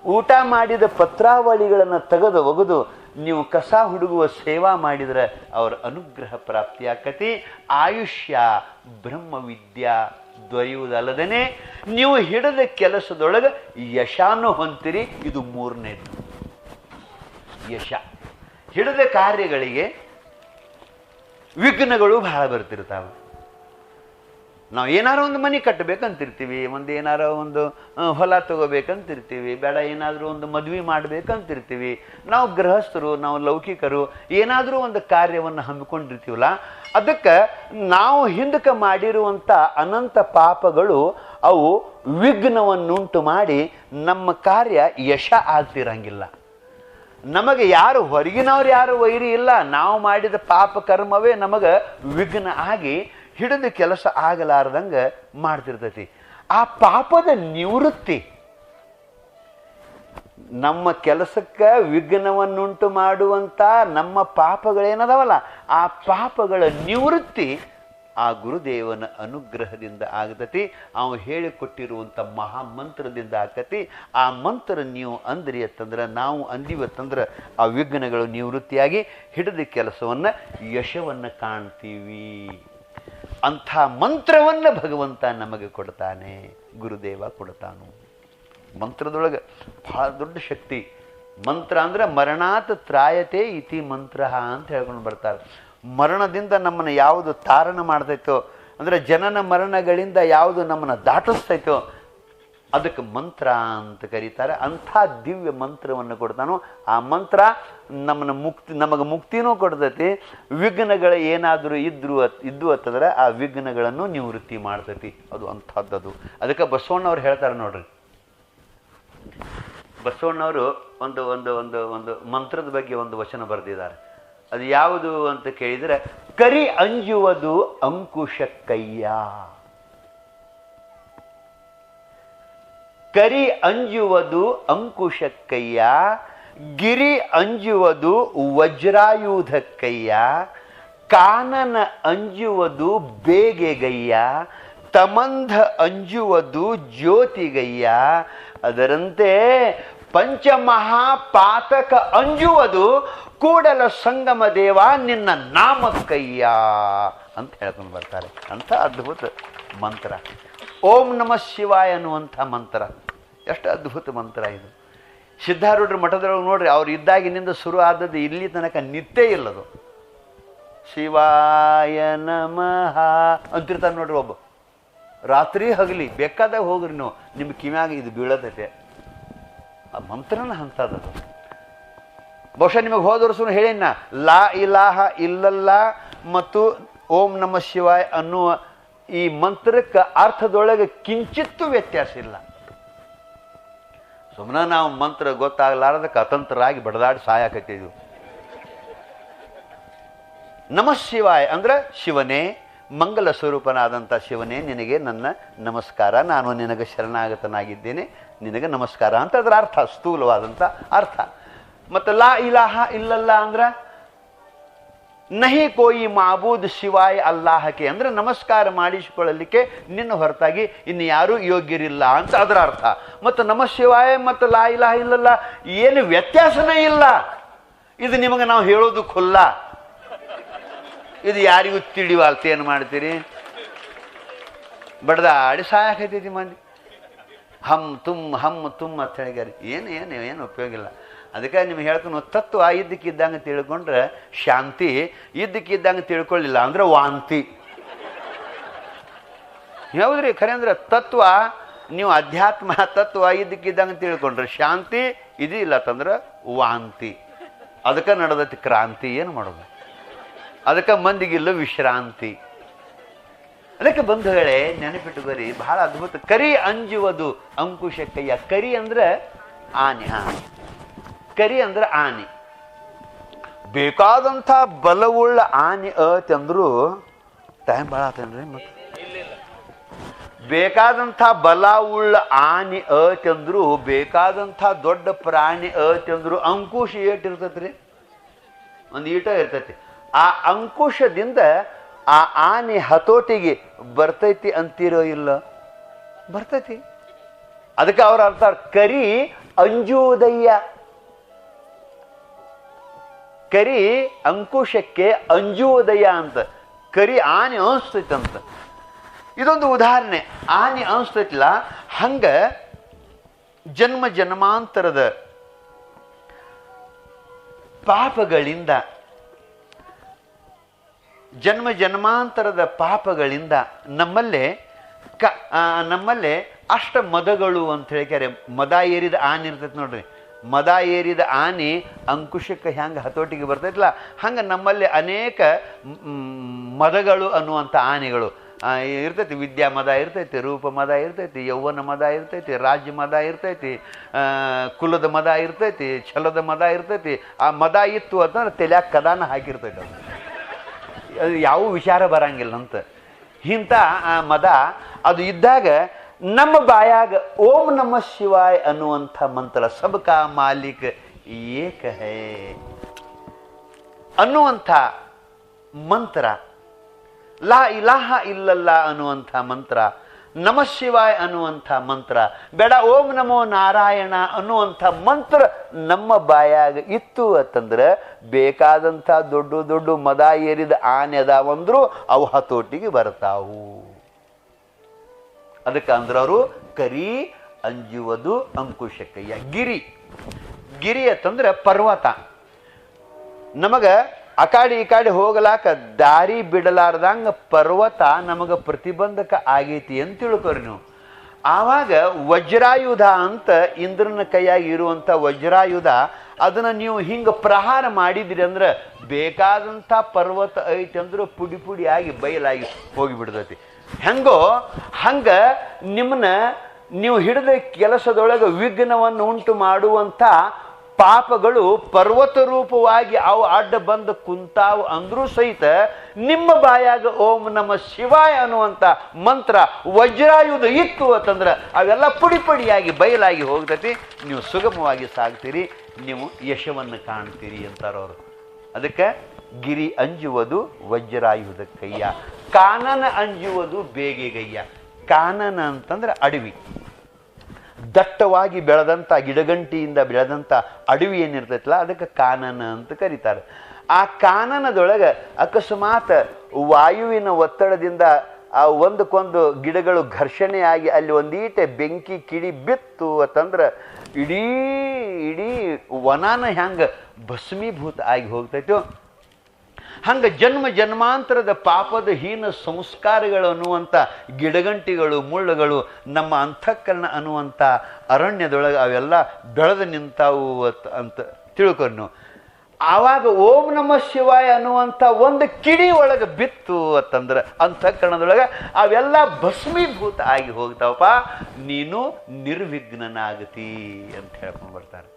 ಊಟ ಮಾಡಿದ ಪತ್ರಾವಳಿಗಳನ್ನು ತೆಗೆದು ಒಗೆದು ನೀವು ಕಸ ಹುಡುಗುವ ಸೇವಾ ಮಾಡಿದರೆ ಅವರ ಅನುಗ್ರಹ ಪ್ರಾಪ್ತಿಯಾಕತಿ. ಆಯುಷ್ಯ ಬ್ರಹ್ಮವಿದ್ಯಾ ದೊರೆಯುವುದಲ್ಲದೇ ನೀವು ಹಿಡಿದ ಕೆಲಸದೊಳಗೆ ಯಶಾನು ಹೊಂತಿರಿ. ಇದು 3ನೇದು ಯಶ. ಹಿಡಿದ ಕಾರ್ಯಗಳಿಗೆ ವಿಘ್ನಗಳು ಬಹಳ ಬರ್ತಿರ್ತಾವೆ. ನಾವು ಏನಾರು ಒಂದು ಮನೆ ಕಟ್ಟಬೇಕಂತಿರ್ತೀವಿ, ಏನಾರ ಒಂದು ಹೊಲ ತಗೋಬೇಕಂತಿರ್ತೀವಿ, ಬೇಡ ಏನಾದರೂ ಒಂದು ಮದುವೆ ಮಾಡಬೇಕಂತಿರ್ತೀವಿ. ನಾವು ಗೃಹಸ್ಥರು, ನಾವು ಲೌಕಿಕರು, ಏನಾದರೂ ಒಂದು ಕಾರ್ಯವನ್ನು ಹಮ್ಮಿಕೊಂಡಿರ್ತೀವಲ್ಲ, ಅದಕ್ಕೆ ನಾವು ಹಿಂದಕ್ಕೆ ಮಾಡಿರುವಂಥ ಅನಂತ ಪಾಪಗಳು ಅವು ವಿಘ್ನವನ್ನುಂಟು ಮಾಡಿ ನಮ್ಮ ಕಾರ್ಯ ಯಶ ಆಗ್ತಿರಂಗಿಲ್ಲ. ನಮಗೆ ಯಾರು ಹೊರಗಿನವ್ರು ಯಾರು ವೈರಿ ಇಲ್ಲ, ನಾವು ಮಾಡಿದ ಪಾಪ ಕರ್ಮವೇ ನಮಗೆ ವಿಘ್ನ ಆಗಿ ಹಿಡಿದ ಕೆಲಸ ಆಗಲಾರ್ದಂಗೆ ಮಾಡ್ತಿರ್ತೈತಿ. ಆ ಪಾಪದ ನಿವೃತ್ತಿ, ನಮ್ಮ ಕೆಲಸಕ್ಕೆ ವಿಘ್ನವನ್ನುಂಟು ಮಾಡುವಂಥ ನಮ್ಮ ಪಾಪಗಳೇನದಾವಲ್ಲ, ಆ ಪಾಪಗಳ ನಿವೃತ್ತಿ ಆ ಗುರುದೇವನ ಅನುಗ್ರಹದಿಂದ ಆಗತತಿ. ಅವ ಹೇಳಿಕೊಟ್ಟಿರುವಂಥ ಮಹಾಮಂತ್ರದಿಂದ ಆಗತಿ. ಆ ಮಂತ್ರ ನೀವು ಅಂದ್ರಿ ಅಂತಂದ್ರೆ, ನಾವು ಅಂದಿವತ್ತಂದ್ರೆ ಆ ವಿಘ್ನಗಳು ನಿವೃತ್ತಿಯಾಗಿ ಹಿಡಿದ ಕೆಲಸವನ್ನು ಯಶವನ್ನು ಕಾಣ್ತೀವಿ. ಅಂಥ ಮಂತ್ರವನ್ನು ಭಗವಂತ ನಮಗೆ ಕೊಡ್ತಾನೆ, ಗುರುದೇವ ಕೊಡ್ತಾನು. ಮಂತ್ರದೊಳಗೆ ಬಹಳ ದೊಡ್ಡ ಶಕ್ತಿ. ಮಂತ್ರ ಅಂದ್ರೆ ಮರಣಾತ್ ತ್ರಾಯತೆ ಇತಿ ಮಂತ್ರ ಅಂತ ಹೇಳ್ಕೊಂಡು ಬರ್ತಾರೆ. ಮರಣದಿಂದ ನಮ್ಮನ್ನು ಯಾವುದು ತಾರಣ ಮಾಡ್ತೈತೋ, ಅಂದರೆ ಜನನ ಮರಣಗಳಿಂದ ಯಾವುದು ನಮ್ಮನ್ನು ದಾಟಿಸ್ತೈತೋ ಅದಕ್ಕೆ ಮಂತ್ರ ಅಂತ ಕರೀತಾರೆ. ಅಂಥ ದಿವ್ಯ ಮಂತ್ರವನ್ನು ಕೊಡ್ತಾನೋ ಆ ಮಂತ್ರ ನಮಗೆ ಮುಕ್ತಿನೂ ಕೊಡ್ತೈತಿ. ವಿಘ್ನಗಳು ಏನಾದರೂ ಇದ್ದು ಅಂತಂದ್ರೆ ಆ ವಿಘ್ನಗಳನ್ನು ನಿವೃತ್ತಿ ಮಾಡ್ತೈತಿ. ಅದು ಅಂಥದ್ದದು. ಅದಕ್ಕೆ ಬಸವಣ್ಣವ್ರು ಹೇಳ್ತಾರೆ ನೋಡ್ರಿ. ಬಸವಣ್ಣವರು ಒಂದು ಒಂದು ಒಂದು ಒಂದು ಮಂತ್ರದ ಬಗ್ಗೆ ಒಂದು ವಚನ ಬರೆದಿದ್ದಾರೆ. ಅದು ಯಾವುದು ಅಂತ ಕೇಳಿದರೆ, ಕರಿ ಅಂಜುವುದು ಅಂಕುಶಕ್ಕಯ್ಯ. ಕರಿ ಅಂಜುವುದು ಅಂಕುಶಕ್ಕಯ್ಯ, ಗಿರಿ ಅಂಜುವುದು ವಜ್ರಾಯುಧಕ್ಕಯ್ಯ, ಕಾನನ ಅಂಜುವುದು ಬೇಗೆಗಯ್ಯ, ತಮಂಧ ಅಂಜುವುದು ಜ್ಯೋತಿಗಯ್ಯ. ಅದರಂತೆ ಪಂಚಮಹಾಪಾತಕ ಅಂಜುವುದು ಕೂಡಲ ಸಂಗಮ ದೇವ ನಿನ್ನ ನಾಮಕ್ಕಯ್ಯ ಅಂತ ಹೇಳ್ಕೊಂಡು ಬರ್ತಾರೆ. ಅಂಥ ಅದ್ಭುತ ಮಂತ್ರ ಓಂ ನಮಃ ಶಿವಾಯ ಅನ್ನುವಂಥ ಮಂತ್ರ. ಎಷ್ಟು ಅದ್ಭುತ ಮಂತ್ರ ಇದು. ಸಿದ್ಧಾರೂಢರ ಮಠದೊಳಗೆ ನೋಡ್ರಿ, ಅವ್ರು ಇದ್ದಾಗಿನಿಂದ ಶುರು ಆದದ್ದು ಇಲ್ಲಿ ತನಕ ನಿತ್ಯ ಇಲ್ಲದು. ಶಿವಾಯ ನಮಃ ಅಂತಿರ್ತಾರೆ ನೋಡ್ರಿ. ಒಬ್ಬ ರಾತ್ರಿ ಹಗಲಿ ಬೇಕಾದಾಗ ಹೋಗ್ರಿ ನೀವು, ನಿಮ್ಮ ಕಿವ್ಯಾಗ ಇದು ಬೀಳತೈತೆ. ಆ ಮಂತ್ರನ ಅಂಥದ್ದು. ಬಹುಶಃ ನಿಮಗೆ ಹೋದ ವರ್ಷ ಹೇಳಿನ, ಲಾ ಇಲಾಹ ಇಲ್ಲಲ್ಲ ಮತ್ತು ಓಂ ನಮಃ ಶಿವಾಯ ಅನ್ನುವ ಈ ಮಂತ್ರಕ್ಕೆ ಅರ್ಥದೊಳಗೆ ಕಿಂಚಿತ್ತೂ ವ್ಯತ್ಯಾಸ ಇಲ್ಲ. ಸುಮ್ಮನೆ ನಾವು ಮಂತ್ರ ಗೊತ್ತಾಗಲಾರದಕ್ಕೆ ಅತಂತ್ರರಾಗಿ ಬಡದಾಡಿ ಸಾಯಾಕತ್ತಿದ್ವು. ನಮಃ ಶಿವಾಯ ಅಂದ್ರೆ ಶಿವನೇ, ಮಂಗಲ ಸ್ವರೂಪನಾದಂಥ ಶಿವನೇ, ನಿನಗೆ ನನ್ನ ನಮಸ್ಕಾರ, ನಾನು ನಿನಗೆ ಶರಣಾಗತನಾಗಿದ್ದೇನೆ, ನಿನಗೆ ನಮಸ್ಕಾರ ಅಂತ ಅದರ ಅರ್ಥ, ಸ್ಥೂಲವಾದಂಥ ಅರ್ಥ. ಮತ್ತು ಲಾ ಇಲಾಹ ಇಲ್ಲಲ್ಲ ಅಂದ್ರೆ ನಹಿ ಕೋಯಿ ಮಾಬೂದ್ ಶಿವಾಯ ಅಲ್ಲಾಹಕ್ಕೆ ಅಂದ್ರೆ ನಮಸ್ಕಾರ ಮಾಡಿಸಿಕೊಳ್ಳಲಿಕ್ಕೆ ನಿನ್ನ ಹೊರತಾಗಿ ಇನ್ನು ಯಾರೂ ಯೋಗ್ಯರಿಲ್ಲ ಅಂತ ಅದರ ಅರ್ಥ. ಮತ್ತು ನಮಃ ಶಿವಾಯ ಮತ್ತು ಲಾ ಇಲಾಹ ಇಲ್ಲಲ್ಲ ಏನು ವ್ಯತ್ಯಾಸನೇ ಇಲ್ಲ. ಇದು ನಿಮಗೆ ನಾವು ಹೇಳೋದು ಖುಲ್ಲ, ಇದು ಯಾರಿಗೂ ತಿಳಿವಾಲ್ತ. ಏನು ಮಾಡ್ತೀರಿ, ಬಡ್ದಾಡಿ ಸಾಯಕೈತೈತಿ ಮಂದಿ. ಹಮ್ ತುಮ್ ಅಂತ ಹೇಳಿಗಾರಿ. ಏನು ಉಪಯೋಗ ಇಲ್ಲ. ಅದಕ್ಕೆ ನಿಮ್ಗೆ ಹೇಳ್ತಾನೆ, ತತ್ವ ಇದ್ದಕ್ಕಿದ್ದಂಗೆ ತಿಳ್ಕೊಂಡ್ರೆ ಶಾಂತಿ, ಇದ್ದಕ್ಕಿದ್ದಂಗೆ ತಿಳ್ಕೊಳ್ಳಿಲ್ಲ ಅಂದ್ರೆ ವಾಂತಿ. ಹೌದ್ರಿ, ಖರೆ ಅಂದ್ರೆ ತತ್ವ ನೀವು ಅಧ್ಯಾತ್ಮ ತತ್ವ ಇದ್ದಕ್ಕಿದ್ದಂಗೆ ತಿಳ್ಕೊಂಡ್ರೆ ಶಾಂತಿ, ಇದು ಇಲ್ಲ ಅಂತಂದ್ರೆ ವಾಂತಿ. ಅದಕ್ಕೆ ನಡೆದೈತಿ ಕ್ರಾಂತಿ. ಏನು ಮಾಡೋದು, ಅದಕ್ಕೆ ಮಂದಿಗಿಲ್ಲ ವಿಶ್ರಾಂತಿ. ಅದಕ್ಕೆ ಬಂಧುಗಳೇ ನೆನಪಿಟ್ಟುಕೊರಿ, ಬಹಳ ಅದ್ಭುತ. ಕರಿ ಅಂಜುವುದು ಅಂಕುಶಕ್ಕಯ್ಯ. ಕರಿ ಅಂದ್ರೆ ಆನೆ. ಕರಿ ಅಂದ್ರೆ ಆನೆ. ಬೇಕಾದಂಥ ಬಲವುಳ್ಳ ಆನೆ ಅಂತಂದ್ರು ಟೈಮ್ ಭಾಳ ಆತೇನ್ರಿ. ಮತ್ತೆ ಬೇಕಾದಂಥ ಬಲವುಳ್ಳ ಆನೆ ಅಂತಂದ್ರು, ಬೇಕಾದಂಥ ದೊಡ್ಡ ಪ್ರಾಣಿ ಅಂತಂದ್ರು ಅಂಕುಶ ಏಟಿರ್ತೈತ್ರಿ, ಒಂದು ಈಟ ಇರ್ತೈತಿ. ಆ ಅಂಕುಶದಿಂದ ಆ ಆನೆ ಹತೋಟಿಗೆ ಬರ್ತೈತಿ ಅಂತಿರೋ ಇಲ್ಲ, ಬರ್ತೈತಿ. ಅದಕ್ಕೆ ಅವ್ರ ಅರ್ಥ ಕರಿ ಅಂಜುವುದಯ್ಯ. ಕರಿ ಅಂಕುಶಕ್ಕೆ ಅಂಜುವುದಯ್ಯ ಅಂತ. ಕರಿ ಆನೆ ಅನಿಸ್ತೈತಂತ. ಇದೊಂದು ಉದಾಹರಣೆ. ಆನೆ ಅನಿಸ್ತೈತಿಲ್ಲ, ಹಂಗ ಜನ್ಮ ಜನ್ಮಾಂತರದ ಪಾಪಗಳಿಂದ ನಮ್ಮಲ್ಲೇ ಅಷ್ಟ ಮದಗಳು ಅಂತ ಹೇಳ್ತಾರೆ. ಮದ ಏರಿದ ಆನೆ ಇರ್ತೈತಿ ನೋಡ್ರಿ. ಮದ ಏರಿದ ಆನೆ ಅಂಕುಶಕ್ಕೆ ಹೆಂಗೆ ಹತೋಟಿಗೆ ಬರ್ತೈತಿಲ್ಲ, ಹಂಗೆ ನಮ್ಮಲ್ಲಿ ಅನೇಕ ಮದಗಳು ಅನ್ನುವಂಥ ಆನೆಗಳು ಇರ್ತೈತಿ. ವಿದ್ಯಾ ಮದ ಇರ್ತೈತಿ, ರೂಪ ಮದ ಇರ್ತೈತಿ, ಯೌವನ ಮದ ಇರ್ತೈತಿ, ರಾಜ್ಯ ಮದ ಇರ್ತೈತಿ, ಕುಲದ ಮದ ಇರ್ತೈತಿ, ಛಲದ ಮದ ಇರ್ತೈತಿ. ಆ ಮದ ಇತ್ತು ಅಂತಂದ್ರೆ ತಲೆಯಾಗ ಕದಾನ ಹಾಕಿರ್ತೈತಿ. ಅದು ಯಾವ ವಿಚಾರ ಬರಂಗಿಲ್ಲ ಅಂತ. ಇಂಥ ಆ ಮದ ಅದು ಇದ್ದಾಗ ನಮ್ಮ ಬಾಯಾಗ ಓಂ ನಮಃ ಶಿವಾಯ ಅನ್ನುವಂಥ ಮಂತ್ರ, ಸಬ್ಕಾ ಮಾಲಿಕ್ ಏಕ ಹೈ ಅನ್ನುವಂಥ ಮಂತ್ರ, ಲಾ ಇಲಾಹ ಇಲ್ಲಲ್ಲ ಅನ್ನುವಂಥ ಮಂತ್ರ, ನಮಃ ಶಿವಾಯ ಅನ್ನುವಂಥ ಮಂತ್ರ, ಬೇಡ ಓಂ ನಮೋ ನಾರಾಯಣ ಅನ್ನುವಂಥ ಮಂತ್ರ ನಮ್ಮ ಬಾಯಾಗ ಇತ್ತು ಅಂತಂದ್ರೆ ಬೇಕಾದಂಥ ದೊಡ್ಡ ದೊಡ್ಡ ಮದ ಏರಿದ ಆನೆ ಅದಾವಂದ್ರು ಅವು ಹತೋಟಿಗೆ ಬರ್ತಾವು. ಅದಕ್ಕೆ ಅಂದ್ರವರು ಕರಿ ಅಂಜುವುದು ಅಂಕುಶಕ್ಕಯ್ಯ. ಗಿರಿ ಅಂತಂದ್ರೆ ಪರ್ವತ. ನಮಗ ಆ ಕಾಡಿ ಈ ಕಾಡಿ ಹೋಗಲಾಕ ದಾರಿ ಬಿಡಲಾರ್ದಂಗ ಪರ್ವತ ನಮಗೆ ಪ್ರತಿಬಂಧಕ ಆಗೈತಿ ಅಂತ ತಿಳ್ಕೊರಿ ನೀವು. ಆವಾಗ ವಜ್ರಾಯುಧ ಅಂತ ಇಂದ್ರನ ಕೈಯಾಗಿ ಇರುವಂಥ ವಜ್ರಾಯುಧ, ಅದನ್ನು ನೀವು ಹಿಂಗೆ ಪ್ರಹಾರ ಮಾಡಿದ್ರಿ ಅಂದ್ರೆ ಬೇಕಾದಂಥ ಪರ್ವತ ಐತಿ ಅಂದ್ರೆ ಪುಡಿ ಪುಡಿ ಆಗಿ ಬಯಲಾಗಿ ಹೋಗಿಬಿಡ್ತೈತಿ. ಹೆಂಗೋ ಹಂಗ ನಿಮ್ಮನ್ನ ನೀವು ಹಿಡಿದ ಕೆಲಸದೊಳಗೆ ವಿಘ್ನವನ್ನು ಉಂಟು ಮಾಡುವಂಥ ಪಾಪಗಳು ಪರ್ವತ ರೂಪವಾಗಿ ಅವು ಅಡ್ಡ ಬಂದು ಕುಂತಾವು ಅಂದ್ರೂ ಸಹಿತ ನಿಮ್ಮ ಬಾಯಾಗ ಓಂ ನಮ ಶಿವಾಯ ಅನ್ನುವಂಥ ಮಂತ್ರ ವಜ್ರಾಯುಧ ಇತ್ತು ಅಂತಂದ್ರೆ ಅವೆಲ್ಲ ಪುಡಿ ಪುಡಿಯಾಗಿ ಬಯಲಾಗಿ ಹೋಗ್ತೈತಿ. ನೀವು ಸುಗಮವಾಗಿ ಸಾಗ್ತೀರಿ, ನೀವು ಯಶವನ್ನು ಕಾಣ್ತೀರಿ ಅಂತಾರವರು. ಅದಕ್ಕೆ ಗಿರಿ ಅಂಜುವುದು ವಜ್ರಾಯುಧ ಕೈಯ, ಕಾನನ ಅಂಜುವುದು ಬೇಗೆಗಯ್ಯ. ಕಾನನ ಅಂತಂದ್ರೆ ಅಡವಿ, ದಟ್ಟವಾಗಿ ಬೆಳೆದಂಥ ಗಿಡಗಂಟಿಯಿಂದ ಬೆಳೆದಂಥ ಅಡವಿ ಏನಿರ್ತೈತಲ್ಲ ಅದಕ್ಕೆ ಕಾನನ ಅಂತ ಕರೀತಾರೆ. ಆ ಕಾನನದೊಳಗೆ ಅಕಸ್ಮಾತ್ ವಾಯುವಿನ ಒತ್ತಡದಿಂದ ಆ ಒಂದಕ್ಕೊಂದು ಗಿಡಗಳು ಘರ್ಷಣೆಯಾಗಿ ಅಲ್ಲಿ ಒಂದೀಟೆ ಬೆಂಕಿ ಕಿಡಿ ಬಿತ್ತು ಅಂತಂದ್ರೆ ಇಡೀ ಇಡೀ ವನಾನ ಹೆಂಗೆ ಭಸ್ಮೀಭೂತ ಆಗಿ ಹೋಗ್ತೈತೋ ಹಂಗೆ ಜನ್ಮ ಜನ್ಮಾಂತರದ ಪಾಪದ ಹೀನ ಸಂಸ್ಕಾರಗಳು ಅನ್ನುವಂಥ ಗಿಡಗಂಟಿಗಳು ಮುಳ್ಳುಗಳು ನಮ್ಮ ಅಂತಃಕರಣ ಅನ್ನುವಂಥ ಅರಣ್ಯದೊಳಗೆ ಅವೆಲ್ಲ ಬೆಳೆದು ನಿಂತಾವು ಅಂತ ತಿಳ್ಕೊಂಡು ನೀವು. ಆವಾಗ ಓಂ ನಮ ಶಿವಾಯ ಅನ್ನುವಂಥ ಒಂದು ಕಿಡಿ ಒಳಗೆ ಬಿತ್ತು ಅಂತಂದ್ರೆ ಅಂತಃಕರಣದೊಳಗೆ ಅವೆಲ್ಲ ಭಸ್ಮೀಭೂತ ಆಗಿ ಹೋಗ್ತಾವಪ್ಪ, ನೀನು ನಿರ್ವಿಘ್ನನಾಗತಿ ಅಂತ ಹೇಳ್ಕೊಂಡು ಬರ್ತಾರೆ.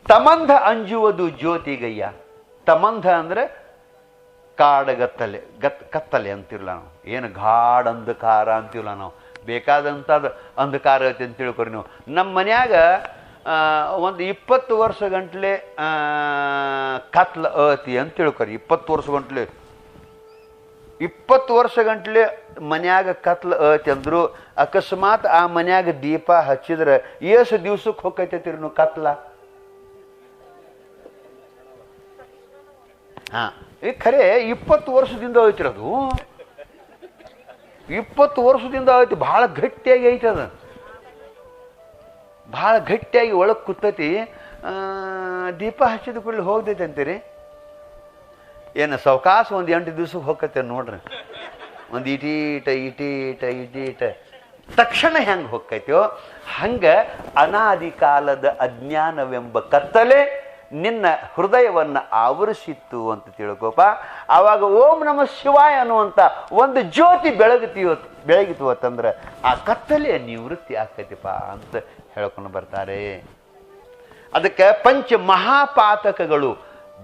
ತಮಂಧ ಅಂಜುವುದು ಜ್ಯೋತಿಗಯ್ಯ. ತಮಂಧ ಅಂದರೆ ಕಾಡಗತ್ತಲೆ, ಕತ್ತಲೆ ಅಂತಿರಲ್ಲ ನಾವು, ಏನು ಗಾಢ ಅಂಧಕಾರ ಅಂತೀವಲ್ಲ ನಾವು. ಬೇಕಾದಂಥದ್ದು ಅಂಧಕಾರ ಐತಿ ಅಂತ ತಿಳ್ಕೊರಿ ನೀವು. ನಮ್ಮ ಮನ್ಯಾಗ ಒಂದು 20 ವರ್ಷ ಗಂಟ್ಲೆ ಕತ್ಲ ಅತಿ ಅಂತ ತಿಳ್ಕೊರಿ. 20 ವರ್ಷ ಗಂಟ್ಲೆ 20 ವರ್ಷ ಗಂಟ್ಲೆ ಮನ್ಯಾಗ ಕತ್ಲ ಅತಿ ಅಂದ್ರು ಅಕಸ್ಮಾತ್ ಆ ಮನ್ಯಾಗ ದೀಪ ಹಚ್ಚಿದ್ರೆ ಎಷ್ಟು ದಿವ್ಸಕ್ಕೆ ಹೋಗ್ತೈತಿ ನೀವು ಕತ್ಲ? ಈ ಖರೆ 20 ವರ್ಷದಿಂದ ಐತಿರೋದು, 20 ವರ್ಷದಿಂದ ಐತಿ. ಭಾಳ ಗಟ್ಟಿಯಾಗಿ ಐತಿ, ಅದು ಭಾಳ ಗಟ್ಟಿಯಾಗಿ ಒಳಗೆ ಕೂತೈತಿ. ದೀಪ ಹಚ್ಚಿದ ಕೂಡಲೇ ಹೋಗ್ತೈತೆ ಅಂತೀರಿ. ಏನು ಸಾವಕಾಶ ಒಂದು 8 ದಿವ್ಸಕ್ಕೆ ಹೋಗತ್ತೆ ನೋಡ್ರಿ. ಒಂದು ಇಟೀಟ ಇಟೀಟ ಇಟೀಟ ತಕ್ಷಣ ಹೆಂಗೆ ಹೋಗ್ತೈತೋ ಹಂಗೆ ಅನಾದಿ ಕಾಲದ ಅಜ್ಞಾನವೆಂಬ ಕತ್ತಲೆ ನಿನ್ನ ಹೃದಯವನ್ನು ಆವರಿಸಿತ್ತು ಅಂತ ತಿಳ್ಕೋಪ. ಆವಾಗ ಓಂ ನಮ ಶಿವಾಯ ಅನ್ನುವಂಥ ಒಂದು ಜ್ಯೋತಿ ಬೆಳಗಿತು ಅಂತಂದ್ರೆ ಆ ಕತ್ತಲೆಯ ನಿವೃತ್ತಿ ಆಗ್ತೈತಿಪ್ಪ ಅಂತ ಹೇಳ್ಕೊಂಡು ಬರ್ತಾರೆ. ಅದಕ್ಕೆ ಪಂಚ ಮಹಾಪಾತಕಗಳು,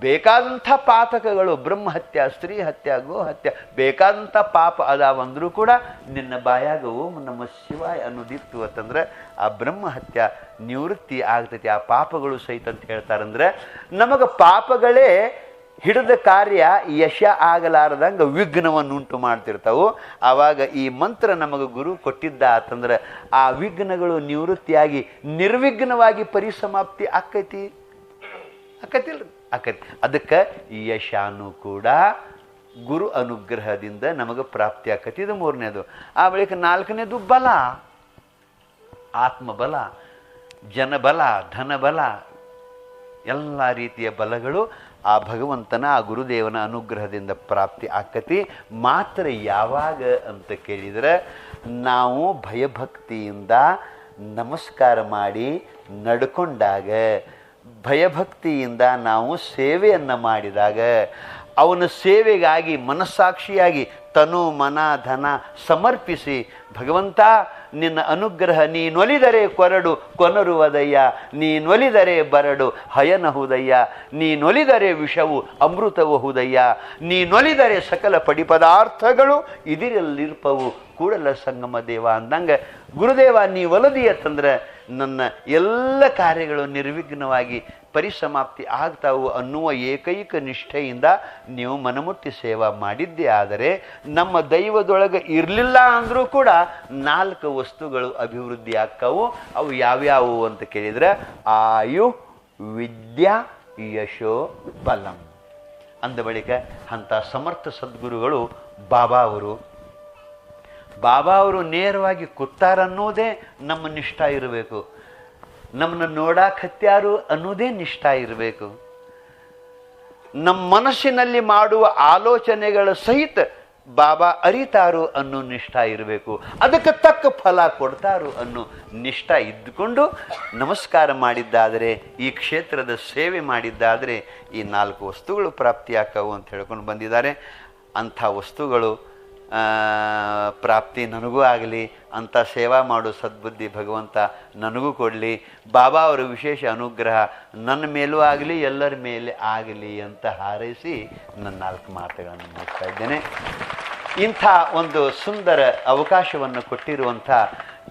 ಬೇಕಾದಂಥ ಪಾತಕಗಳು, ಬ್ರಹ್ಮಹತ್ಯ, ಸ್ತ್ರೀ ಹತ್ಯ, ಗೋಹತ್ಯ, ಬೇಕಾದಂಥ ಪಾಪ ಅದಾವಂದ್ರೂ ಕೂಡ ನಿನ್ನ ಬಾಯಾಗ ಓಂ ನಮ ಶಿವಾಯ ಅನ್ನೋದಿತ್ತು ಅಂತಂದ್ರೆ ಆ ಬ್ರಹ್ಮಹತ್ಯ ನಿವೃತ್ತಿ ಆಗ್ತೈತಿ. ಆ ಪಾಪಗಳು ಸಹಿತ ಅಂತ ಹೇಳ್ತಾರಂದ್ರೆ ನಮಗೆ ಪಾಪಗಳೇ ಹಿಡಿದ ಕಾರ್ಯ ಯಶ ಆಗಲಾರದಂಗೆ ವಿಘ್ನವನ್ನುಂಟು ಮಾಡ್ತಿರ್ತಾವು. ಆವಾಗ ಈ ಮಂತ್ರ ನಮಗೆ ಗುರು ಕೊಟ್ಟಿದ್ದ ಅಂತಂದ್ರೆ ಆ ವಿಘ್ನಗಳು ನಿವೃತ್ತಿಯಾಗಿ ನಿರ್ವಿಘ್ನವಾಗಿ ಪರಿಸಮಾಪ್ತಿ ಆಕೈತಿ. ಆಕೈತಿಲ್ರಿ? ಆಕೈತಿ. ಅದಕ್ಕೆ ಈ ಯಶಾನು ಕೂಡ ಗುರು ಅನುಗ್ರಹದಿಂದ ನಮಗೆ ಪ್ರಾಪ್ತಿ ಆಕತಿ. ಇದು 3ನೇದು. ಆ ಬಳಿಕ 4ನೇದು ಬಲ, ಆತ್ಮಬಲ, ಜನಬಲ, ಧನಬಲ, ಎಲ್ಲ ರೀತಿಯ ಬಲಗಳು ಆ ಭಗವಂತನ ಆ ಗುರುದೇವನ ಅನುಗ್ರಹದಿಂದ ಪ್ರಾಪ್ತಿ ಆಕತಿ. ಮಾತ್ರ ಯಾವಾಗ ಅಂತ ಕೇಳಿದರೆ ನಾವು ಭಯಭಕ್ತಿಯಿಂದ ನಮಸ್ಕಾರ ಮಾಡಿ ನಡ್ಕೊಂಡಾಗ, ಭಯಭಕ್ತಿಯಿಂದ ನಾವು ಸೇವೆಯನ್ನು ಮಾಡಿದಾಗ, ಅವನ ಸೇವೆಗಾಗಿ ಮನಸ್ಸಾಕ್ಷಿಯಾಗಿ ತನು ಮನ ಧನ ಸಮರ್ಪಿಸಿ ಭಗವಂತ ನಿನ್ನ ಅನುಗ್ರಹ ನೀನೊಲಿದರೆ ಕೊರಡು ಕೊನರುವುದಯ್ಯ, ನೀನೊಲಿದರೆ ಬರಡು ಹಯನಹುದಯ್ಯ, ನೀನೊಲಿದರೆ ವಿಷವು ಅಮೃತವಹುದಯ್ಯ, ನೀನೊಲಿದರೆ ಸಕಲ ಪಡಿಪದಾರ್ಥಗಳು ಇದಿರಲ್ಲಿರ್ಪವು ಕೂಡಲ ಸಂಗಮ ದೇವ ಅಂದಂಗೆ ಗುರುದೇವ ನೀ ಒಲದಿಯತ್ತಂದ್ರೆ ನನ್ನ ಎಲ್ಲ ಕಾರ್ಯಗಳು ನಿರ್ವಿಘ್ನವಾಗಿ ಪರಿಸಮಾಪ್ತಿ ಆಗ್ತಾವು ಅನ್ನುವ ಏಕೈಕ ನಿಷ್ಠೆಯಿಂದ ನೀವು ಮನಮುಟ್ಟಿ ಸೇವಾ ಮಾಡಿದ್ದೇ ಆದರೆ ನಮ್ಮ ದೈವದೊಳಗೆ ಇರಲಿಲ್ಲ ಅಂದರೂ ಕೂಡ 4 ವಸ್ತುಗಳು ಅಭಿವೃದ್ಧಿ ಆಗ್ತಾವು. ಅವು ಯಾವ್ಯಾವು ಅಂತ ಕೇಳಿದರೆ ಆಯು, ವಿದ್ಯಾ, ಯಶೋ, ಬಲಂ. ಅಂದ ಬಳಿಕ ಅಂಥ ಸಮರ್ಥ ಸದ್ಗುರುಗಳು ಬಾಬಾ ಅವರು ನೇರವಾಗಿ ಕೂತಾರನ್ನೋದೇ ನಮ್ಮ ನಿಷ್ಠ ಇರಬೇಕು. ನಮ್ಮನ್ನು ನೋಡಾಕತ್ಯಾರು ಅನ್ನೋದೇ ನಿಷ್ಠ ಇರಬೇಕು. ನಮ್ಮ ಮನಸ್ಸಿನಲ್ಲಿ ಮಾಡುವ ಆಲೋಚನೆಗಳ ಸಹಿತ ಬಾಬಾ ಅರಿತಾರು ಅನ್ನೋ ನಿಷ್ಠ ಇರಬೇಕು. ಅದಕ್ಕೆ ತಕ್ಕ ಫಲ ಕೊಡ್ತಾರು ಅನ್ನೋ ನಿಷ್ಠ ಇದ್ದುಕೊಂಡು ನಮಸ್ಕಾರ ಮಾಡಿದ್ದಾದರೆ, ಈ ಕ್ಷೇತ್ರದ ಸೇವೆ ಮಾಡಿದ್ದಾದರೆ ಈ 4 ವಸ್ತುಗಳು ಪ್ರಾಪ್ತಿಯಾಕವು ಅಂತ ಹೇಳ್ಕೊಂಡು ಬಂದಿದ್ದಾರೆ. ಅಂಥ ವಸ್ತುಗಳು ಪ್ರಾಪ್ತಿ ನನಗೂ ಆಗಲಿ, ಅಂಥ ಸೇವಾ ಮಾಡೋ ಸದ್ಬುದ್ಧಿ ಭಗವಂತ ನನಗೂ ಕೊಡಲಿ, ಬಾಬಾ ಅವರ ವಿಶೇಷ ಅನುಗ್ರಹ ನನ್ನ ಮೇಲೂ ಆಗಲಿ, ಎಲ್ಲರ ಮೇಲೆ ಆಗಲಿ ಅಂತ ಹಾರೈಸಿ ನನ್ನ 4 ಮಾತುಗಳನ್ನು ಮುಗಿಸ್ತಾ ಇದ್ದೇನೆ. ಇಂಥ ಒಂದು ಸುಂದರ ಅವಕಾಶವನ್ನು ಕೊಟ್ಟಿರುವಂಥ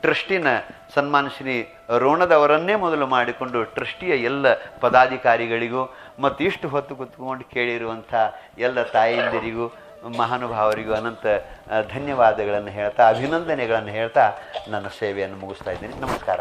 ಟ್ರಸ್ಟಿನ ಸನ್ಮಾನ ಶ್ರೀ ರೋಣದವರನ್ನೇ ಮೊದಲು ಮಾಡಿಕೊಂಡು ಟ್ರಸ್ಟಿಯ ಎಲ್ಲ ಪದಾಧಿಕಾರಿಗಳಿಗೂ ಮತ್ತು ಇಷ್ಟು ಹೊತ್ತು ಕೂತ್ಕೊಂಡು ಕೇಳಿರುವಂಥ ಎಲ್ಲ ತಾಯಂದಿರಿಗೂ ಮಹಾನುಭಾವರಿಗೂ ಅನಂತ ಧನ್ಯವಾದಗಳನ್ನು ಹೇಳ್ತಾ, ಅಭಿನಂದನೆಗಳನ್ನು ಹೇಳ್ತಾ ನನ್ನ ಸೇವೆಯನ್ನು ಮುಗಿಸ್ತಾ ಇದ್ದೀನಿ. ನಮಸ್ಕಾರ.